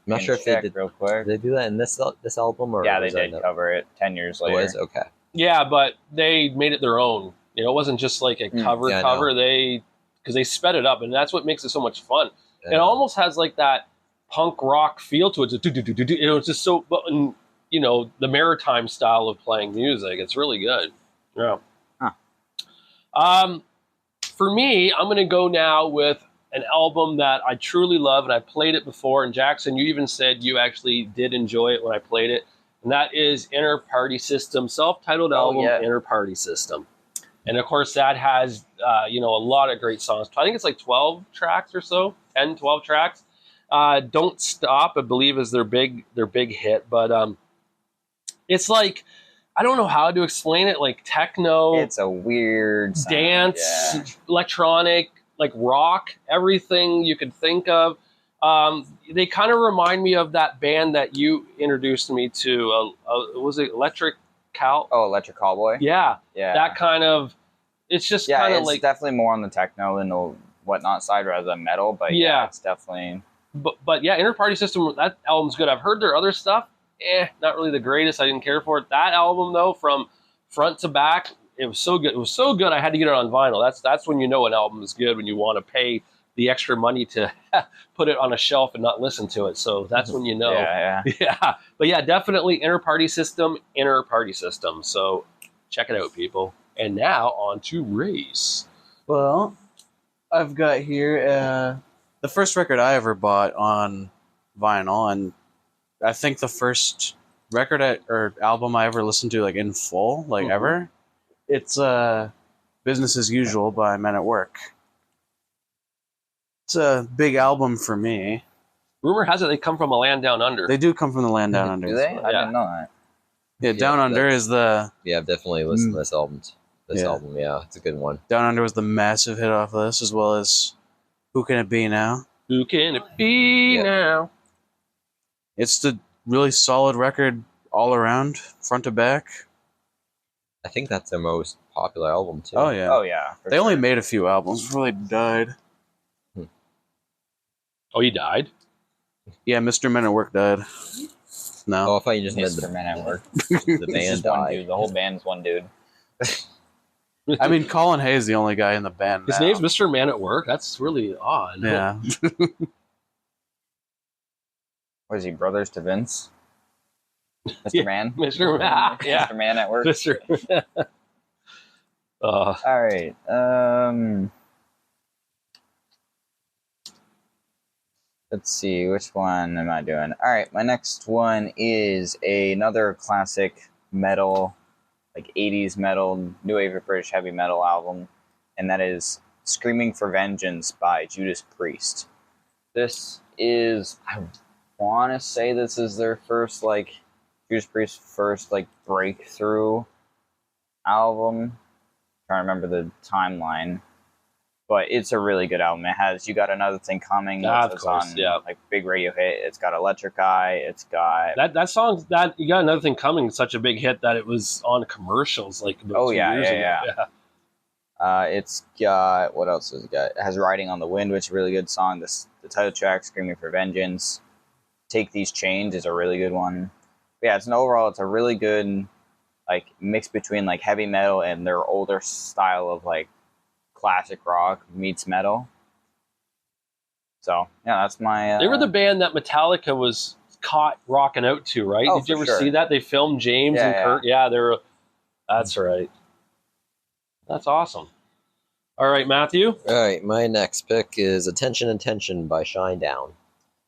Speaker 4: not
Speaker 2: Can
Speaker 4: sure if they
Speaker 2: check
Speaker 4: did.
Speaker 2: real quick.
Speaker 4: Did they do that in this album or
Speaker 2: Yeah, they
Speaker 4: was that
Speaker 2: did
Speaker 4: another-
Speaker 2: cover it 10 years
Speaker 4: Oh,
Speaker 2: later.
Speaker 4: is okay.
Speaker 1: Yeah, but they made it their own. It wasn't just like a cover.
Speaker 4: Yeah, I know.
Speaker 1: Because they sped it up, and that's what makes it so much fun.
Speaker 4: Yeah.
Speaker 1: It almost has like that punk rock feel to it. It's just so, the maritime style of playing music. It's really good. Yeah.
Speaker 2: Huh.
Speaker 1: For me, I'm going to go now with an album that I truly love, and I played it before. And Jackson, you even said you actually did enjoy it when I played it, and that is Inner Party System, self-titled album,
Speaker 2: yeah.
Speaker 1: Inner Party System. And of course, that has a lot of great songs. I think it's like 12 tracks or so, 10, 12 tracks. Don't Stop, I believe, is their big hit, but it's like, I don't know how to explain it, like techno,
Speaker 2: It's a weird sound,
Speaker 1: dance,
Speaker 2: yeah.
Speaker 1: electronic, like rock, everything you could think of. They kind of remind me of that band that you introduced me to. Was it Electric Cow?
Speaker 2: Oh, Electric Cowboy?
Speaker 1: Yeah,
Speaker 2: Yeah.
Speaker 1: that kind of. It's just
Speaker 2: Yeah,
Speaker 1: kind of
Speaker 2: it's
Speaker 1: like.
Speaker 2: definitely more on the techno and the whatnot side rather than metal, but
Speaker 1: Yeah.
Speaker 2: it's definitely...
Speaker 1: But yeah, Inner Party System, that album's good. I've heard their other stuff. Not really the greatest. I didn't care for it. That album, though, from front to back, it was so good. It was so good, I had to get it on vinyl. That's when you know an album is good, when you want to pay the extra money to put it on a shelf and not listen to it. So that's when you know.
Speaker 2: Yeah, yeah.
Speaker 1: Yeah. But yeah, definitely inner party system. So check it out, people. And now on to race.
Speaker 3: Well, I've got here the first record I ever bought on vinyl, and I think the first record or album I ever listened to like in full, like
Speaker 1: Mhm.
Speaker 3: ever. It's Business as Usual by Men at Work. It's a big album for me.
Speaker 1: Rumor has it they come from a land down under.
Speaker 3: They do come from the land down under.
Speaker 2: Do they?
Speaker 1: Yeah.
Speaker 2: I didn't know that.
Speaker 3: Yeah, Down Under
Speaker 4: that's-
Speaker 3: is the
Speaker 4: Yeah, I've definitely listened to this album.
Speaker 3: Yeah.
Speaker 4: Yeah, it's a good one.
Speaker 3: Down Under was the massive hit off of this, as well as Who Can It Be Now?
Speaker 1: Who can it be
Speaker 4: Yeah.
Speaker 1: now?
Speaker 3: It's the really solid record all around, front to back.
Speaker 4: I think that's their most popular album too.
Speaker 3: Oh yeah.
Speaker 2: Oh yeah. for
Speaker 3: They only
Speaker 2: sure.
Speaker 3: made a few albums before they died.
Speaker 1: Oh, he died?
Speaker 3: Yeah, Mr. Men at Work died.
Speaker 4: Oh,
Speaker 3: No.
Speaker 4: I thought you just meant
Speaker 2: Mr. Man at Work.
Speaker 4: the
Speaker 2: It's
Speaker 4: band
Speaker 2: just one
Speaker 4: died.
Speaker 2: dude. The whole band's one dude.
Speaker 3: I mean, Colin Hay's the only guy in the band.
Speaker 1: His
Speaker 3: now.
Speaker 1: name's Mr. Man at Work. That's really odd.
Speaker 3: Yeah.
Speaker 2: What is he? Brothers to Vince? Mr.
Speaker 1: Yeah,
Speaker 2: Man.
Speaker 1: Mr. Man. Yeah.
Speaker 2: Mr. Man at Work.
Speaker 1: Mr.
Speaker 2: All right. Let's see, which one am I doing? All right, my next one is another classic metal, like 80s metal, new wave of British heavy metal album, and that is Screaming for Vengeance by Judas Priest. This is, I want to say this is their first, like, Judas Priest's first, like, breakthrough album. I'm trying to remember the timeline. But it's a really good album. It has You Got Another Thing Coming, which
Speaker 1: Of
Speaker 2: was
Speaker 1: course,
Speaker 2: on
Speaker 1: yeah.
Speaker 2: like big radio hit. It's got Electric Eye. It's got
Speaker 1: That song, that You Got Another Thing Coming, is such a big hit that it was on commercials like about
Speaker 2: Oh,
Speaker 1: 2
Speaker 2: yeah,
Speaker 1: years
Speaker 2: yeah,
Speaker 1: ago.
Speaker 2: it's got, what else has it got? It has Riding on the Wind, which is a really good song. The title track, Screaming for Vengeance. Take These Chains is a really good one. But yeah, it's a really good like mix between like heavy metal and their older style of like classic rock meets metal. So yeah, that's my.
Speaker 1: They were the band that Metallica was caught rocking out to, right?
Speaker 2: Oh,
Speaker 1: Did you
Speaker 2: for
Speaker 1: ever
Speaker 2: sure.
Speaker 1: see that? They filmed James
Speaker 2: Yeah,
Speaker 1: and
Speaker 2: yeah.
Speaker 1: Kurt. Yeah, they were. That's right. That's awesome. All right, Matthew.
Speaker 4: All right, my next pick is Attention Attention by Shinedown.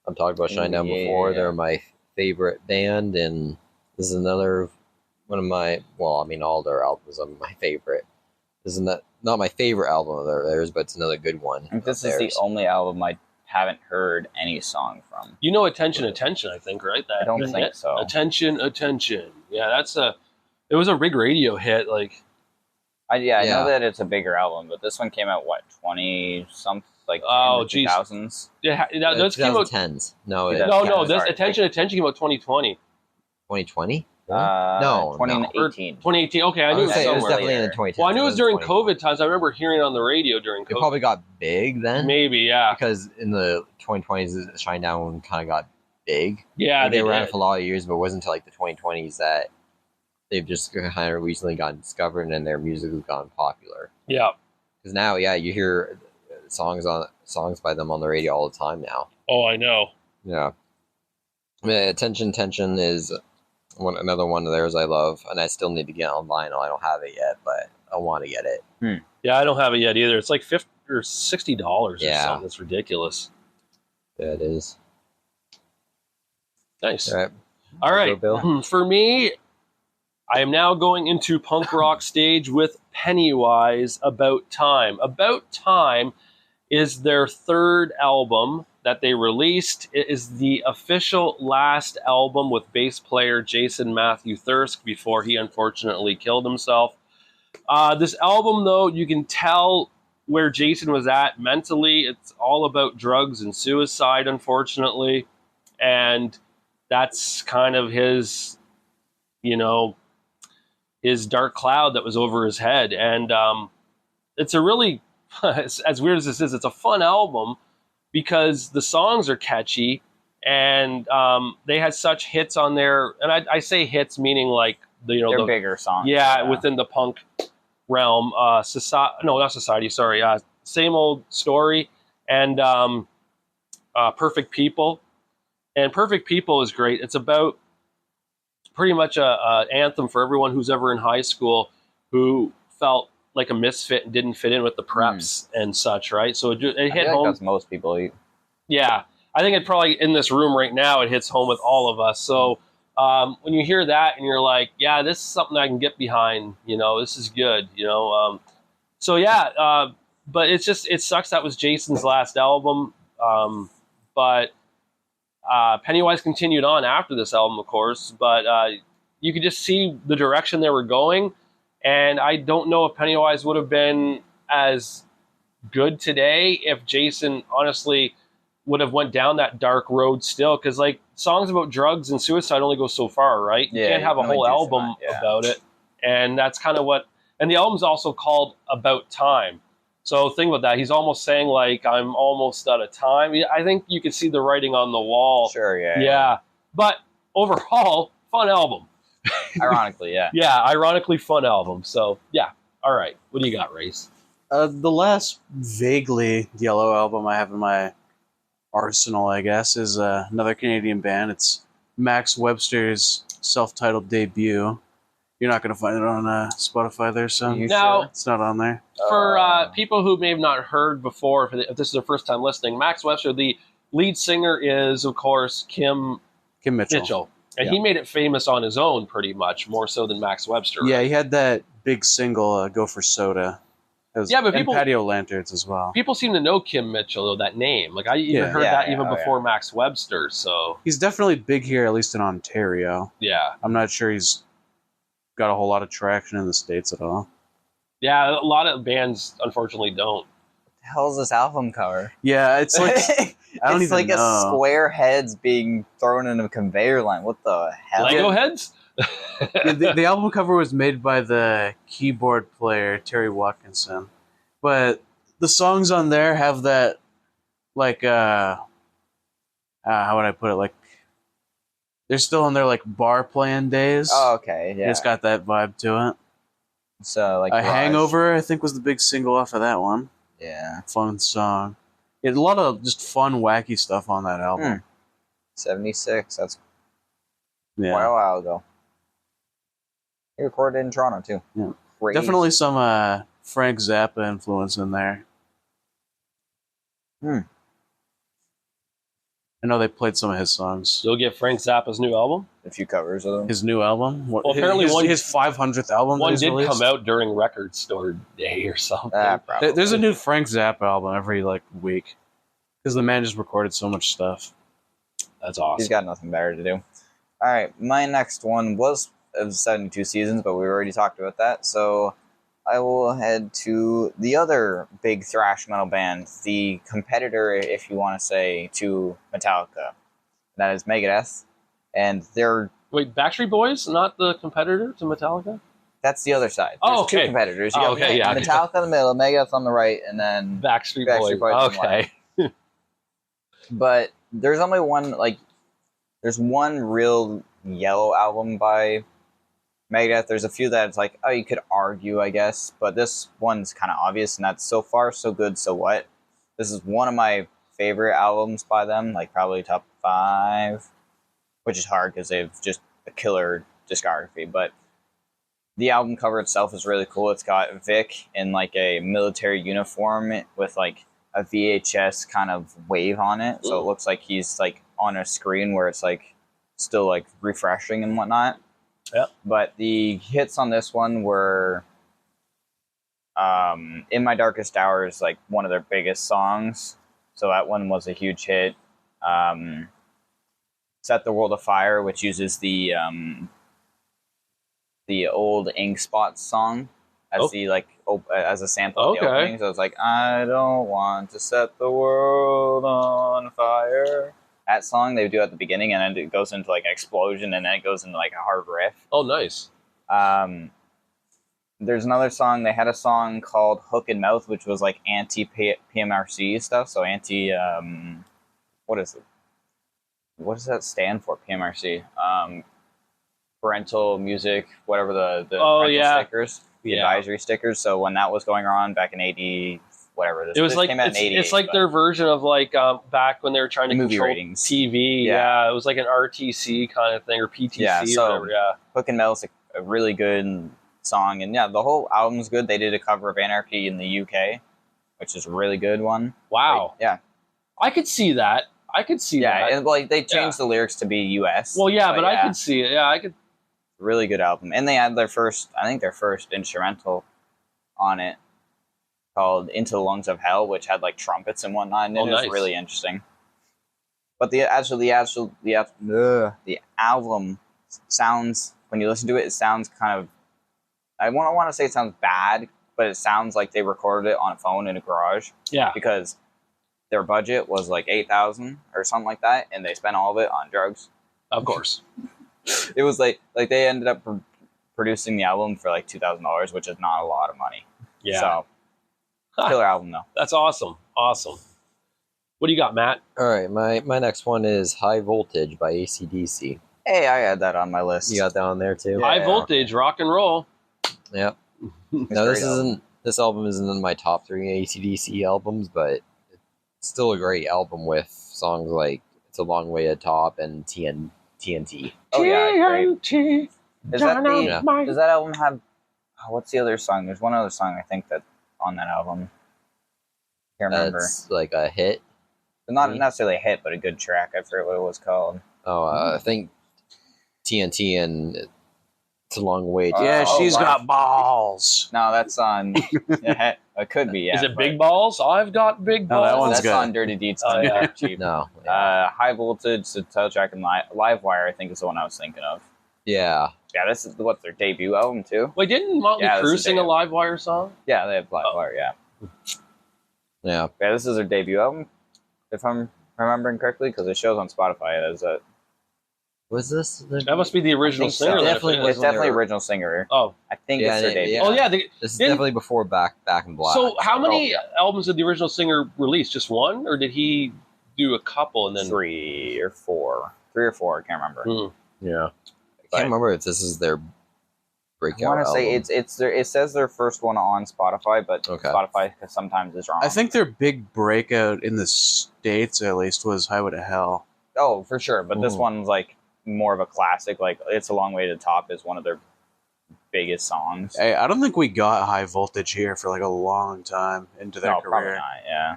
Speaker 4: I've talked about Shinedown before.
Speaker 2: Yeah.
Speaker 4: They're my favorite band, and this is another one of my, well, I mean, all their albums are my favorite. This is not my favorite album of theirs, but it's another good one.
Speaker 2: I think this
Speaker 4: of
Speaker 2: is the
Speaker 4: theirs.
Speaker 2: only album I haven't heard any song from.
Speaker 1: You know Attention Attention, I think, right?
Speaker 2: I don't think
Speaker 1: hit?
Speaker 2: so.
Speaker 1: Attention Attention. Yeah, it was a big radio hit. Like,
Speaker 2: I
Speaker 4: Yeah.
Speaker 2: know that it's a bigger album, but this one came out what 20 something like
Speaker 1: Oh,
Speaker 2: in the
Speaker 1: geez.
Speaker 2: 2000s.
Speaker 1: yeah, this came out.
Speaker 4: 2010s. No,
Speaker 2: Yeah.
Speaker 1: No, this
Speaker 2: Sorry.
Speaker 1: Attention Attention came out 2020.
Speaker 4: 2020?
Speaker 1: Or
Speaker 2: 2018.
Speaker 1: 2018. Okay, I knew
Speaker 4: I
Speaker 1: it
Speaker 4: would
Speaker 1: was
Speaker 4: say it was
Speaker 1: somewhere.
Speaker 4: definitely in the
Speaker 2: later.
Speaker 4: 2010s.
Speaker 1: Well, I knew it was during
Speaker 4: 2020.
Speaker 1: COVID times. I remember hearing it on the radio during
Speaker 4: It
Speaker 1: COVID.
Speaker 4: probably got big then.
Speaker 1: Maybe, yeah.
Speaker 4: Because in the 2020s, Shinedown kind of got big.
Speaker 1: Yeah,
Speaker 4: Like, they were around
Speaker 1: did.
Speaker 4: for a lot of years, but it wasn't until like the 2020s that they've just kind of recently gotten discovered and their music has gotten popular.
Speaker 1: Yeah.
Speaker 4: Because now, yeah, you hear songs by them on the radio all the time now.
Speaker 1: Oh, I know.
Speaker 4: Yeah. Attention is another one of theirs I love, and I still need to get on vinyl. I don't have it yet, but I want to get it.
Speaker 1: Yeah, I don't have it yet either. It's like $50 or $60 or
Speaker 4: Yeah.
Speaker 1: something. It's ridiculous.
Speaker 4: Yeah, it is.
Speaker 1: Nice.
Speaker 4: All right.
Speaker 1: All right.
Speaker 4: Go, Bill.
Speaker 1: For me, I am now going into punk rock stage with Pennywise, About Time. About Time is their third album that they released. It is the official last album with bass player Jason Matthew Thirsk before he unfortunately killed himself. This album, though, you can tell where Jason was at mentally. It's all about drugs and suicide, unfortunately. And that's kind of his, his dark cloud that was over his head. And it's a really, as weird as this is, it's a fun album because the songs are catchy and they had such hits on there. And I say hits meaning like,
Speaker 2: They're bigger songs.
Speaker 1: yeah, within the punk realm. Not Society, sorry. Same Old Story and Perfect People. And Perfect People is great. It's about pretty much a anthem for everyone who's ever in high school who felt like a misfit and didn't fit in with the preps and such, right? So it
Speaker 2: I
Speaker 1: hit
Speaker 2: feel like
Speaker 1: home.
Speaker 2: that's most people.
Speaker 1: Yeah, I think it probably in this room right now, it hits home with all of us. So when you hear that and you're like, yeah, this is something I can get behind, this is good, So yeah, but it sucks that was Jason's last album. But Pennywise continued on after this album, of course, but you could just see the direction they were going. And I don't know if Pennywise would have been as good today if Jason honestly would have went down that dark road still, because like songs about drugs and suicide only go so far, right? You can't have a whole album about it. And that's kind of what, and the album's also called About Time. So think about that. He's almost saying like, I'm almost out of time. I think you can see the writing on the wall.
Speaker 2: Sure,
Speaker 1: Yeah. But overall, fun album.
Speaker 2: Ironically, yeah.
Speaker 1: Yeah, ironically fun album. So yeah. All right. What do you got, Race?
Speaker 3: The last vaguely Yellow album I have in my arsenal, I guess, is another Canadian band. It's Max Webster's self-titled debut. You're not going to find it on Spotify there, so
Speaker 1: now,
Speaker 3: it's not on there.
Speaker 1: For people who may have not heard before, if this is their first time listening, Max Webster, the lead singer, is, of course, Kim Mitchell. And he made it famous on his own, pretty much, more so than Max Webster.
Speaker 3: Yeah,
Speaker 1: right?
Speaker 3: he had that big single, Go For Soda. But and Patio Lanterns as well.
Speaker 1: People seem to know Kim Mitchell, though, that name. Like, I even heard that even before Max Webster, so...
Speaker 3: He's definitely big here, at least in Ontario.
Speaker 1: Yeah.
Speaker 3: I'm not sure he's got a whole lot of traction in the States at all.
Speaker 1: Yeah, a lot of bands, unfortunately, don't.
Speaker 2: What the hell is this album cover?
Speaker 3: Yeah, it's like... I don't even know.
Speaker 2: A square heads being thrown in a conveyor line. What the hell?
Speaker 1: Lego heads?
Speaker 3: The album cover was made by the keyboard player Terry Watkinson, but the songs on there have that, like, how would I put it? Like, they're still in their like bar playing days.
Speaker 2: Oh, okay, yeah.
Speaker 3: It's got that vibe to it.
Speaker 2: So like,
Speaker 3: Hangover, I think, was the big single off of that one.
Speaker 2: Yeah,
Speaker 3: fun song. It's a lot of just fun, wacky stuff on that album.
Speaker 2: 76. That's quite a while ago. He recorded in Toronto too.
Speaker 3: Yeah,
Speaker 2: Crazy.
Speaker 3: definitely some Frank Zappa influence in there. I know they played some of his songs.
Speaker 1: You'll get Frank Zappa's new album?
Speaker 2: A few covers of them.
Speaker 3: His new album?
Speaker 1: Well, apparently
Speaker 3: his 500th album.
Speaker 1: One did come out during Record Store Day or something.
Speaker 3: There's a new Frank Zappa album every like week because the man just recorded so much stuff.
Speaker 1: That's awesome.
Speaker 2: He's got nothing better to do. All right, my next one was 72 Seasons, but we already talked about that. So I will head to the other big thrash metal band, the competitor, if you want to say, to Metallica. That is Megadeth. And they're...
Speaker 1: Wait, Backstreet Boys, not the competitor to Metallica?
Speaker 2: That's the other side.
Speaker 1: There's
Speaker 2: two competitors. You got Metallica in the middle, Megadeth on the right, and then
Speaker 1: Backstreet Boys. Okay.
Speaker 2: But there's only one, like, there's one real yellow album by Megadeth. There's a few that it's like, oh, you could argue, I guess, but this one's kind of obvious, and that's So Far, So Good, So What. This is one of my favorite albums by them, like probably top 5, which is hard because they've just a killer discography, but the album cover itself is really cool. It's got Vic in like a military uniform with like a VHS kind of wave on it, so it looks like he's like on a screen where it's like still like refreshing and whatnot.
Speaker 1: Yeah.
Speaker 2: But the hits on this one were In My Darkest Hour is like one of their biggest songs. So that one was a huge hit. Set the World Afire, which uses the old Ink Spots song as the like as a sample of the opening. So it's like, I don't want to set the world on fire. That song they do at the beginning, and then it goes into like an explosion, and then it goes into like a hard riff.
Speaker 1: Oh, nice.
Speaker 2: There's another song. They had a song called Hook and Mouth, which was like anti-PMRC stuff. So anti, what is it? What does that stand for? PMRC, parental music, whatever the parental stickers, the advisory stickers. So when that was going on back in whatever. This
Speaker 1: It was
Speaker 2: this
Speaker 1: like
Speaker 2: came out in 88,
Speaker 1: it's like
Speaker 2: but
Speaker 1: their version of like back when they were trying to
Speaker 2: movie
Speaker 1: control
Speaker 2: ratings.
Speaker 1: TV.
Speaker 2: Yeah.
Speaker 1: Yeah, it was like an RTC kind of thing or PTC
Speaker 2: Yeah,
Speaker 1: or
Speaker 2: so-
Speaker 1: whatever. Yeah.
Speaker 2: Hook and Mellow's a really good song, and yeah, the whole album's good. They did a cover of Anarchy in the UK, which is a really good one.
Speaker 1: Wow.
Speaker 2: Like, yeah,
Speaker 1: I could see that. I could see
Speaker 2: yeah,
Speaker 1: that.
Speaker 2: and like they changed the lyrics to be US.
Speaker 1: Well, yeah, but I could see it. Yeah, I could.
Speaker 2: Really good album, and they had their first instrumental on it called "Into the Lungs of Hell," which had like trumpets and whatnot, and it was
Speaker 1: nice.
Speaker 2: really interesting. But the album sounds, when you listen to it, it sounds kind of, I don't want to say it sounds bad, but it sounds like they recorded it on a phone in a garage.
Speaker 1: Yeah.
Speaker 2: Because their budget was like $8,000 or something like that, and they spent all of it on drugs.
Speaker 1: Of course.
Speaker 2: It was like they ended up producing the album for like $2,000, which is not a lot of money.
Speaker 1: Yeah.
Speaker 2: So killer album though.
Speaker 1: That's awesome. Awesome. What do you got, Matt?
Speaker 4: All right, my next one is High Voltage by AC/DC.
Speaker 2: Hey, I had that on my list.
Speaker 4: You got that on there too?
Speaker 2: Yeah.
Speaker 1: High voltage, rock and roll.
Speaker 4: Yep.
Speaker 2: It's
Speaker 4: No,
Speaker 2: a
Speaker 4: this
Speaker 2: great album.
Speaker 4: isn't. This album isn't in my top 3 AC/DC albums, but it's still a great album with songs like "It's a Long Way to Top" and TNT.
Speaker 2: Oh yeah, great.
Speaker 1: TNT,
Speaker 2: Is that the?
Speaker 4: Yeah.
Speaker 2: Does that album have? Oh, what's the other song? There's one other song I think that on that album. Can't remember.
Speaker 4: That's like a hit.
Speaker 2: But not necessarily a hit, but a good track. I forget what it was called.
Speaker 4: Oh, I think TNT and "It's a Long Way to
Speaker 3: Yeah,
Speaker 2: Oh,
Speaker 3: she's
Speaker 2: wow.
Speaker 3: got balls.
Speaker 2: No, that's on. Yeah, it could be. Yeah.
Speaker 1: Is it
Speaker 2: but
Speaker 1: Big Balls? I've got big
Speaker 3: No, that
Speaker 1: balls.
Speaker 3: one's
Speaker 2: That's
Speaker 3: good.
Speaker 2: on Dirty Deeds.
Speaker 1: Oh, yeah.
Speaker 2: Cheap.
Speaker 4: No.
Speaker 2: High Voltage, the title track, and Live Wire. I think is the one I was thinking of.
Speaker 4: Yeah.
Speaker 2: Yeah, this is what's their debut album too.
Speaker 1: Wait, didn't Motley
Speaker 2: Yeah,
Speaker 1: Crue
Speaker 2: this is
Speaker 1: sing a
Speaker 2: Dave.
Speaker 1: Live Wire song?
Speaker 2: Yeah, they have Live
Speaker 1: Oh.
Speaker 2: Wire. Yeah,
Speaker 4: Yeah.
Speaker 2: yeah, this is their debut album, if I'm remembering correctly, because it shows on Spotify as a.
Speaker 4: Was this?
Speaker 1: That must be the original
Speaker 2: think so.
Speaker 1: singer. then, if
Speaker 4: Definitely
Speaker 1: it
Speaker 4: was
Speaker 1: is.
Speaker 2: It's
Speaker 4: when they
Speaker 2: definitely
Speaker 4: were-
Speaker 2: original singer.
Speaker 1: Oh,
Speaker 2: I think
Speaker 4: Yeah,
Speaker 2: it's their
Speaker 4: yeah,
Speaker 2: debut.
Speaker 4: yeah.
Speaker 1: oh yeah.
Speaker 4: This is
Speaker 1: Didn't-
Speaker 4: definitely before Back in Black.
Speaker 1: So how many
Speaker 2: yeah.
Speaker 1: albums did the original singer release? Just one, or did he do a couple and then?
Speaker 2: Three or four. I can't remember.
Speaker 1: Hmm.
Speaker 4: Yeah. I
Speaker 2: But-
Speaker 4: can't remember if this is their
Speaker 2: I
Speaker 4: breakout
Speaker 2: want to say
Speaker 4: album.
Speaker 2: it's their. It says their first one on Spotify, but
Speaker 4: Okay.
Speaker 2: Spotify sometimes is wrong.
Speaker 3: I think their big breakout in the States, at least, was Highway to Hell.
Speaker 2: Oh, for sure. But this
Speaker 4: Ooh.
Speaker 2: one's like more of a classic. Like "It's a Long Way to the Top" is one of their biggest songs.
Speaker 3: I don't think we got High Voltage here for like a long time into their
Speaker 2: No, probably
Speaker 3: career.
Speaker 2: not. Yeah,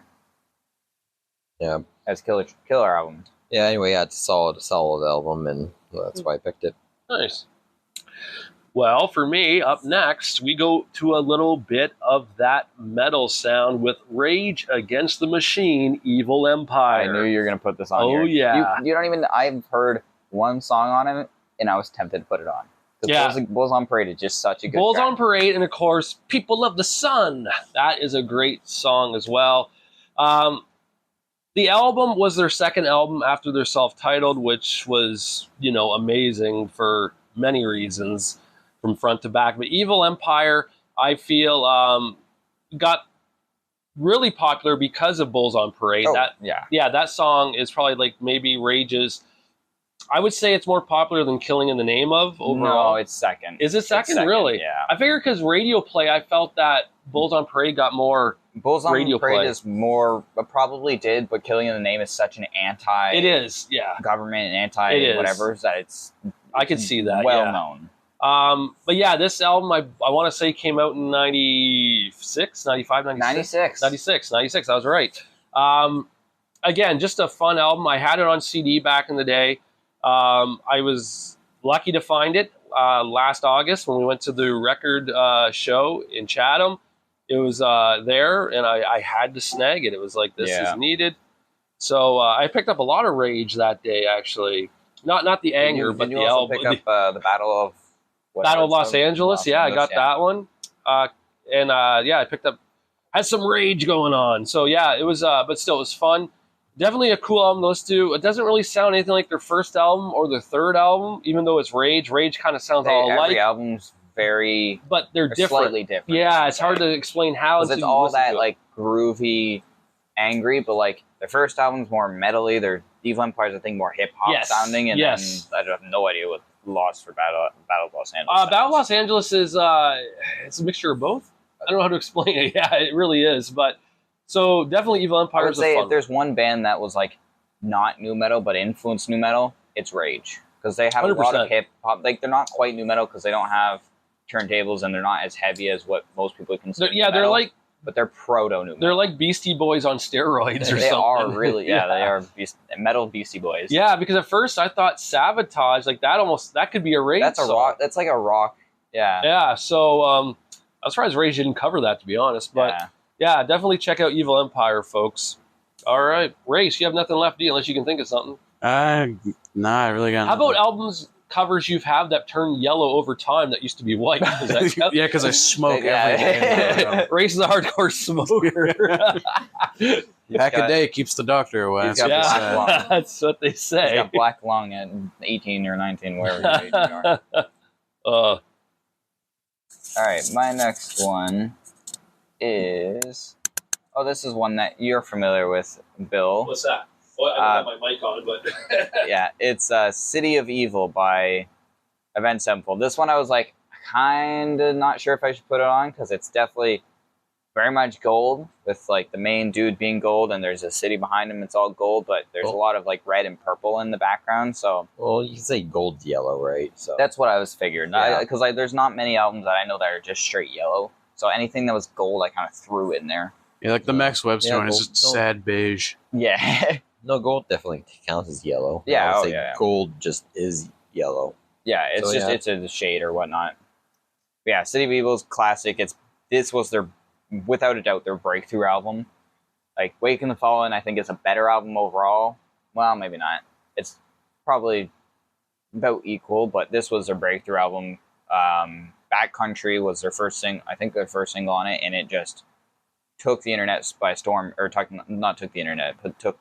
Speaker 4: Yeah.
Speaker 2: that's killer album.
Speaker 4: Yeah, anyway, yeah, it's a solid album, and that's why I picked it.
Speaker 1: Nice. Well, for me, up next, we go to a little bit of that metal sound with Rage Against the Machine, Evil Empire.
Speaker 2: I knew you were gonna put this on.
Speaker 1: Oh,
Speaker 2: here.
Speaker 1: yeah.
Speaker 2: You don't even. I've heard one song on it, and I was tempted to put it on. 'Cause
Speaker 1: Yeah.
Speaker 2: Bulls on Parade is just such a good.
Speaker 1: Bulls
Speaker 2: track.
Speaker 1: on Parade, and of course, People of the Sun. That is a great song as well. The album was their second album after their self-titled, which was, amazing for many reasons from front to back. But Evil Empire, I feel, got really popular because of Bulls on Parade.
Speaker 2: Oh,
Speaker 1: That
Speaker 2: yeah.
Speaker 1: that song is probably like maybe Rage's. I would say it's more popular than Killing in the Name of overall.
Speaker 2: No, it's second.
Speaker 1: Is it
Speaker 2: It's
Speaker 1: second? Really?
Speaker 2: Yeah.
Speaker 1: I figure because radio play, I felt that Bulls on Parade got more.
Speaker 2: Bulls on
Speaker 1: Radio
Speaker 2: Parade
Speaker 1: play.
Speaker 2: is more. Probably did, but Killing in the Name is such an anti.
Speaker 1: It is, yeah.
Speaker 2: Government and
Speaker 1: It
Speaker 2: anti
Speaker 1: is.
Speaker 2: whatever that it's
Speaker 1: I could see that.
Speaker 2: well
Speaker 1: yeah.
Speaker 2: known.
Speaker 1: But yeah, this album I want to say came out in 96, 95, 96.
Speaker 2: 96.
Speaker 1: 96, I was right. Again, just a fun album. I had it on CD back in the day. I was lucky to find it last August when we went to the record show in Chatham. It was there, and I had to snag it. It was like, this
Speaker 2: Yeah.
Speaker 1: is needed. So I picked up a lot of Rage that day, actually. Not the anger,
Speaker 2: Did
Speaker 1: but
Speaker 2: you
Speaker 1: the
Speaker 2: also
Speaker 1: album.
Speaker 2: pick up the Battle of whatever
Speaker 1: Battle of
Speaker 2: it's
Speaker 1: Los
Speaker 2: called?
Speaker 1: Angeles.
Speaker 2: Los
Speaker 1: Yeah, I
Speaker 2: Angeles,
Speaker 1: got that one. I picked up, had some Rage going on. So yeah, it was, but still, it was fun. Definitely a cool album to listen to. It doesn't really sound anything like their first album or their third album, even though it's Rage. Rage kind of sounds all
Speaker 2: Every
Speaker 1: alike,
Speaker 2: album's very
Speaker 1: but they're different.
Speaker 2: slightly different.
Speaker 1: Yeah, it's hard to explain how.
Speaker 2: because
Speaker 1: until
Speaker 2: it's
Speaker 1: you
Speaker 2: all
Speaker 1: listen
Speaker 2: that
Speaker 1: to it.
Speaker 2: like groovy, angry, but like the first album's more metally. Their Evil Empire's I think more hip hop
Speaker 1: Yes,
Speaker 2: sounding, and
Speaker 1: yes.
Speaker 2: then I have no idea what Lost for Battle of Los Angeles.
Speaker 1: Battle of
Speaker 2: sounds.
Speaker 1: Los Angeles is it's a mixture of both. I don't know how to explain it. Yeah, it really is. But So definitely Evil
Speaker 2: I
Speaker 1: Empire
Speaker 2: would
Speaker 1: is a
Speaker 2: say
Speaker 1: fun
Speaker 2: if there's one band that was like not new metal but influenced new metal, it's Rage, because they have a lot of
Speaker 1: 100%.
Speaker 2: hip hop. Like they're not quite new metal because they don't have turntables and they're not as heavy as what most people consider.
Speaker 1: Yeah,
Speaker 2: new metal,
Speaker 1: but
Speaker 2: they're proto new metal.
Speaker 1: they're like Beastie Boys on steroids or
Speaker 2: they
Speaker 1: something.
Speaker 2: are really they are metal Beastie Boys.
Speaker 1: Yeah, because at first I thought Sabotage, like that could be a Rage
Speaker 2: That's a
Speaker 1: song.
Speaker 2: rock. That's like a rock. Yeah.
Speaker 1: Yeah, so I was surprised Rage didn't cover that, to be honest. But yeah, definitely check out Evil Empire, folks. All right, Race, you have nothing left, do you? Unless you can think of something.
Speaker 3: Nah, I really got
Speaker 1: How
Speaker 3: nothing.
Speaker 1: about albums covers you've had that turn yellow over time that used to be white? Does that count?
Speaker 3: Yeah, because I smoke
Speaker 2: Yeah.
Speaker 3: every day.
Speaker 1: Race is a hardcore smoker.
Speaker 3: Pack a day keeps the doctor away.
Speaker 2: He's
Speaker 3: That's
Speaker 2: got
Speaker 3: what they
Speaker 2: black
Speaker 3: say.
Speaker 2: lung.
Speaker 1: That's what they
Speaker 2: He's
Speaker 1: say.
Speaker 2: got black lung at 18 or 19, wherever you are. All right, my next one is. Oh, this is one that you're familiar with, Bill.
Speaker 1: What's that? Well, I don't have my mic on, but
Speaker 2: Yeah, it's City of Evil by Ep.17. This one I was like kind of not sure if I should put it on because it's definitely very much gold with like the main dude being gold and there's a city behind him. It's all gold, but there's a lot of like red and purple in the background. So
Speaker 4: Well, you can say gold yellow, right? So
Speaker 2: that's what I was figuring.
Speaker 4: Yeah.
Speaker 2: Because like there's not many albums that I know that are just straight yellow. So anything that was gold, I kind of threw in there.
Speaker 3: Yeah, like the Max Webster
Speaker 4: Yeah,
Speaker 3: one is
Speaker 4: gold-
Speaker 3: just sad beige.
Speaker 2: Yeah.
Speaker 4: no, gold definitely counts as yellow.
Speaker 2: Yeah,
Speaker 4: I would
Speaker 2: oh,
Speaker 4: say
Speaker 2: yeah.
Speaker 4: gold just is yellow.
Speaker 2: Yeah, it's
Speaker 4: So,
Speaker 2: just
Speaker 4: yeah.
Speaker 2: it's a shade or whatnot. But yeah, City of Evil is classic. This was their, without a doubt, their breakthrough album. Like Wake in the Fallen, I think is a better album overall. Well, maybe not. It's probably about equal, but this was their breakthrough album. Backcountry was their first I think their first single on it, and it just took the internet by storm, or not took the internet, but took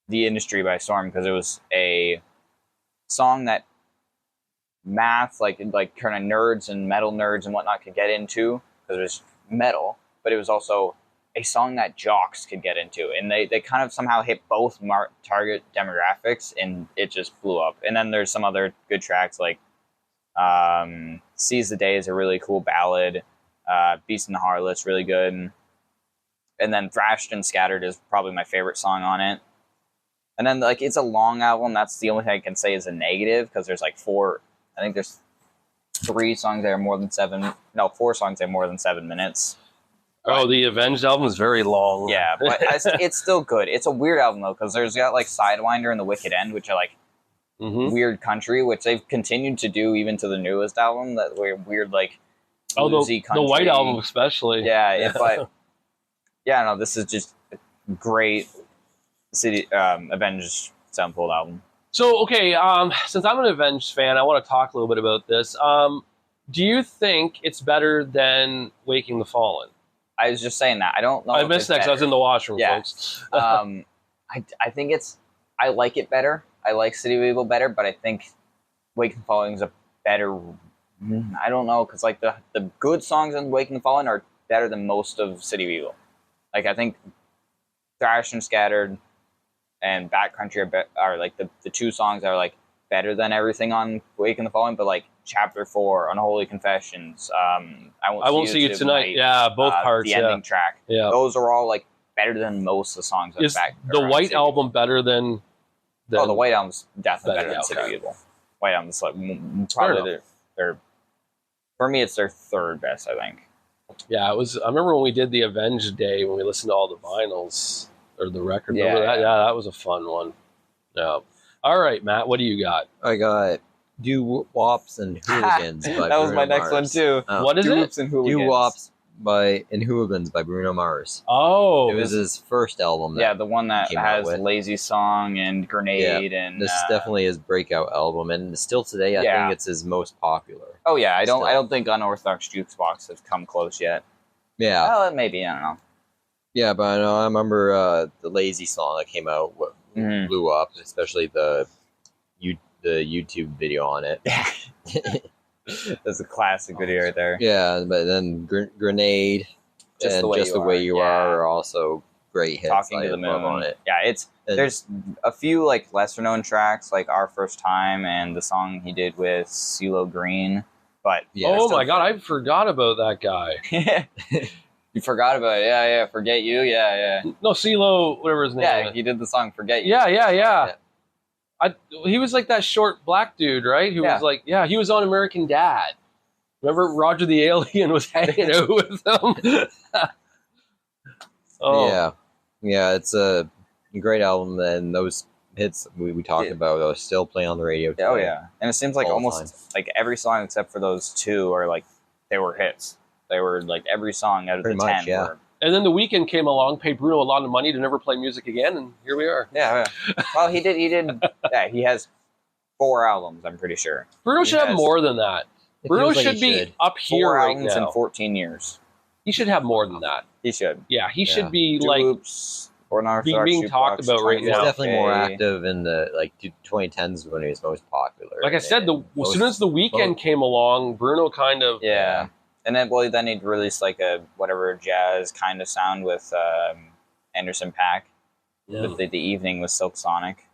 Speaker 2: the industry by storm because it was a song that like kind of nerds and metal nerds and whatnot could get into because it was metal, but it was also a song that jocks could get into, and they kind of somehow hit both target demographics, and it just blew up. And then there's some other good tracks like Seize the Day is a really cool ballad, Beast and the Harlot's really good, and then Thrashed and Scattered is probably my favorite song on it. And then like it's a long album. That's the only thing I can say is a negative because there's like I think there's 4 songs that are more than 7 minutes.
Speaker 1: oh, the Avenged album is very long.
Speaker 2: Yeah, but it's still good. It's a weird album though because there's got like Sidewinder and The Wicked End, which are like weird country, which they've continued to do even to the newest album. That weird like bluesy country.
Speaker 1: The White Album especially.
Speaker 2: Yeah, but yeah, no, this is just a great Avenged Sevenfold album.
Speaker 1: So, okay, since I'm an Avenged fan, I want to talk a little bit about this. Do you think it's better than Waking the Fallen?
Speaker 2: I was just saying that. I don't know.
Speaker 1: I
Speaker 2: if
Speaker 1: missed
Speaker 2: it's
Speaker 1: that because I was in the washroom,
Speaker 2: Yeah.
Speaker 1: folks.
Speaker 2: I think I like it better. I like City of Evil better, but I think Wake and Fallen is a better. I don't know because like the good songs on Wake and Fallen are better than most of City of Evil. Like I think Thrashed and Scattered and Backcountry are like the 2 songs that are like better than everything on Wake and the Fallen, but like Chapter 4, Unholy Confessions, I won't see you tonight.
Speaker 1: Yeah, both parts.
Speaker 2: The ending track.
Speaker 1: Yeah.
Speaker 2: Those are all like better than most of the songs.
Speaker 1: Is the White Album better than?
Speaker 2: Oh, the White Album's definitely better than
Speaker 1: okay.
Speaker 2: City of Evil. White Album's like probably their for me it's their 3rd best, I think.
Speaker 1: Yeah, it was. I remember when we did the Avenged Day when we listened to all the vinyls or the record.
Speaker 2: Yeah,
Speaker 1: Remember that?
Speaker 2: yeah.
Speaker 1: Yeah, that was a fun one. Yeah. All right, Matt, what do you got?
Speaker 4: I got Do Wops and Hooligans by
Speaker 2: That was
Speaker 4: Bruno
Speaker 2: my next
Speaker 4: Mars.
Speaker 2: one too.
Speaker 4: Oh.
Speaker 1: What is it?
Speaker 2: Doo-Wops and Hooligans.
Speaker 4: Do Wops and Hooligans by Bruno Mars.
Speaker 1: Oh,
Speaker 4: It was his first album.
Speaker 2: Yeah, the one that
Speaker 4: came out
Speaker 2: has
Speaker 4: with.
Speaker 2: Lazy Song and Grenade and
Speaker 4: This is definitely his breakout album, and still today, I
Speaker 2: Yeah.
Speaker 4: think it's his most popular.
Speaker 2: Oh yeah, I
Speaker 4: Still.
Speaker 2: don't think Unorthodox Jukebox has come close yet.
Speaker 4: Yeah,
Speaker 2: Well, maybe, I don't know.
Speaker 4: yeah, but I remember the Lazy song that came out
Speaker 2: Mhm.
Speaker 4: blew up, especially the YouTube video on it.
Speaker 2: That's a classic video right there.
Speaker 4: Yeah, but then Grenade
Speaker 2: Just
Speaker 4: and
Speaker 2: the Way
Speaker 4: Just
Speaker 2: You
Speaker 4: the Way
Speaker 2: Are,
Speaker 4: You
Speaker 2: yeah.
Speaker 4: Are also great hits.
Speaker 2: Talking to
Speaker 4: I
Speaker 2: the
Speaker 4: love
Speaker 2: Moon
Speaker 4: on it.
Speaker 2: Yeah,
Speaker 4: And-
Speaker 2: there's a few like lesser known tracks like Our First Time and the song he did with CeeLo Green, but
Speaker 4: Yeah,
Speaker 1: oh
Speaker 2: still-
Speaker 1: my God, I forgot about that guy.
Speaker 2: You forgot about it. Yeah. Forget You. Yeah.
Speaker 1: No, CeeLo, whatever his name
Speaker 2: Yeah,
Speaker 1: is.
Speaker 2: he did the song Forget You.
Speaker 1: Yeah. He was like that short black dude, right? Who was like, he was on American Dad. Remember Roger the Alien was hanging out with them?
Speaker 4: Yeah, it's a great album, and those hits we talked about are still playing on the radio today.
Speaker 2: Oh yeah, and it seems like
Speaker 4: All the
Speaker 2: almost like every song except for those two are like they were hits. They were like every song out of
Speaker 4: Pretty
Speaker 2: the
Speaker 4: much,
Speaker 2: 10
Speaker 4: yeah.
Speaker 2: were.
Speaker 1: And then The Weeknd came along, paid Bruno a lot of money to never play music again, and here we are.
Speaker 2: Yeah. Well, he did. Yeah, he has 4 albums. I'm pretty sure.
Speaker 1: Bruno should have
Speaker 2: has-
Speaker 1: more than that.
Speaker 4: It
Speaker 1: Bruno
Speaker 4: feels like
Speaker 1: should
Speaker 4: he
Speaker 1: be up here
Speaker 2: 4
Speaker 1: right
Speaker 2: albums
Speaker 1: now.
Speaker 2: in 14 years.
Speaker 1: He should have more than that.
Speaker 2: He should.
Speaker 1: Yeah, he should be
Speaker 2: Two
Speaker 1: like
Speaker 2: Loops, Unorthodox
Speaker 1: being talked
Speaker 2: Jukebox,
Speaker 1: about right
Speaker 4: He was
Speaker 1: now.
Speaker 4: definitely more
Speaker 2: Okay.
Speaker 4: active in the 2010s when he was most popular.
Speaker 1: I said, as soon as The Weeknd
Speaker 4: both-
Speaker 1: came along, Bruno kind of
Speaker 2: Yeah. And then he'd released like a whatever jazz kind of sound with Anderson .Paak. With the evening with Silk Sonic.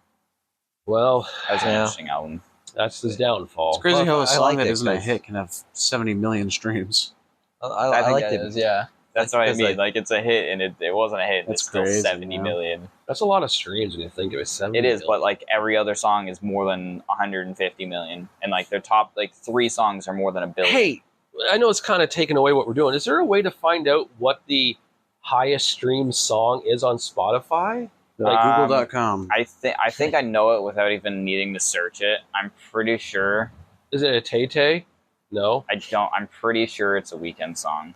Speaker 1: Well,
Speaker 2: That was an
Speaker 4: Yeah.
Speaker 2: interesting album.
Speaker 1: that's his downfall.
Speaker 3: It's crazy
Speaker 4: Well,
Speaker 3: how a
Speaker 4: I
Speaker 3: song
Speaker 4: like
Speaker 3: that
Speaker 4: it
Speaker 3: isn't a
Speaker 4: 'cause-
Speaker 3: hit can have 70 million streams.
Speaker 4: I
Speaker 2: think
Speaker 4: liked
Speaker 2: that
Speaker 4: it.
Speaker 2: is, yeah. That's what I
Speaker 4: Because,
Speaker 2: mean. Like it's a hit, and it wasn't a hit. And
Speaker 3: That's
Speaker 2: it's still
Speaker 3: crazy,
Speaker 2: 70
Speaker 3: yeah.
Speaker 2: million.
Speaker 1: That's a lot of streams when you think of it. 70
Speaker 2: It is,
Speaker 1: million.
Speaker 2: but like every other song is more than 150 million, and like their top like 3 songs are more than a billion.
Speaker 1: Hey, I know it's kind of taking away what we're doing. Is there a way to find out what the highest streamed song is on Spotify?
Speaker 3: Google.com.
Speaker 2: I think I know it without even needing to search it. I'm pretty sure.
Speaker 1: Is it a Tay-Tay? No.
Speaker 2: I don't. I'm pretty sure it's a Weekend song.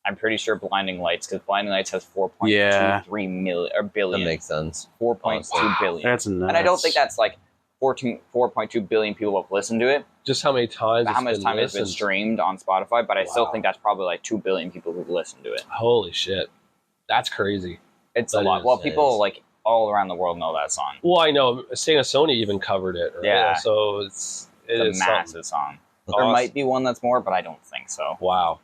Speaker 2: I'm pretty sure Blinding Lights, because Blinding Lights has 4.23 million or
Speaker 4: That
Speaker 2: billion.
Speaker 4: makes sense.
Speaker 2: 4.2 billion.
Speaker 3: That's nuts.
Speaker 2: And I don't think that's like 4.2 billion people have listened to it.
Speaker 1: Just how many times?
Speaker 2: How much time it's been
Speaker 1: listened.
Speaker 2: streamed on Spotify, but I still
Speaker 1: Wow.
Speaker 2: think that's probably like 2 billion people who've listened to it.
Speaker 1: Holy shit, that's crazy.
Speaker 2: It's
Speaker 1: That
Speaker 2: a lot.
Speaker 1: is-
Speaker 2: Well,
Speaker 1: that
Speaker 2: people
Speaker 1: is.
Speaker 2: like all around the world know that song.
Speaker 1: Well, I know Santa Sony even covered it. Right?
Speaker 2: Yeah.
Speaker 1: So it
Speaker 2: It's
Speaker 1: is
Speaker 2: a massive song. There
Speaker 1: Awesome.
Speaker 2: might be one that's more, but I don't think so.
Speaker 1: Wow,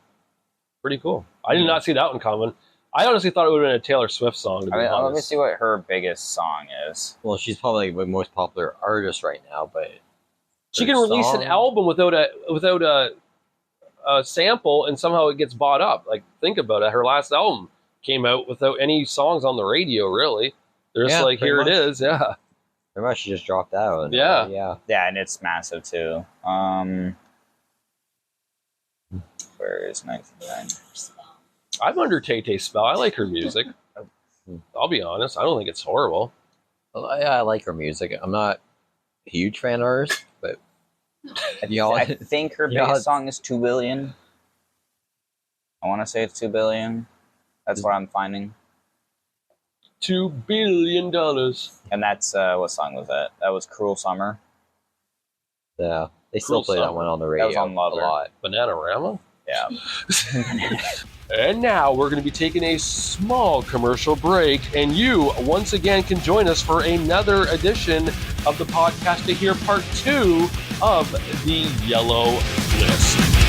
Speaker 1: pretty cool. I did not see that one coming. I honestly thought it would have been a Taylor Swift song. To be
Speaker 2: I mean, let me
Speaker 1: honest.
Speaker 2: see what her biggest song is.
Speaker 4: Well, she's probably the most popular artist right now, but
Speaker 1: She can release an album without a sample, and somehow it gets bought up. Like, think about it. Her last album came out without any songs on the radio. Really, they're just
Speaker 4: Yeah,
Speaker 1: like,
Speaker 4: pretty
Speaker 1: here
Speaker 4: much.
Speaker 1: it is. Yeah.
Speaker 4: pretty much she just dropped out. And,
Speaker 1: Yeah.
Speaker 4: yeah.
Speaker 2: Yeah, and it's massive too. Where is 1999?
Speaker 1: I'm under Tay-Tay's spell. I like her music. I'll be honest. I don't think it's horrible.
Speaker 4: Well, I like her music. I'm not a huge fan of hers, but y'all,
Speaker 2: I think her
Speaker 4: Yeah.
Speaker 2: biggest song is 2 billion. I want to say it's 2 billion. That's what I'm finding.
Speaker 1: $2 billion.
Speaker 2: And that's what song was that? That was "Cruel Summer."
Speaker 4: yeah, they still
Speaker 1: Cruel
Speaker 4: play that
Speaker 1: Summer.
Speaker 4: one on the
Speaker 2: That
Speaker 4: radio
Speaker 2: was on
Speaker 4: a
Speaker 2: Lover.
Speaker 4: lot.
Speaker 1: Bananarama.
Speaker 2: Yeah.
Speaker 1: And now we're going to be taking a small commercial break, and you once again can join us for another edition of the podcast to hear part 2 of the Yellow List.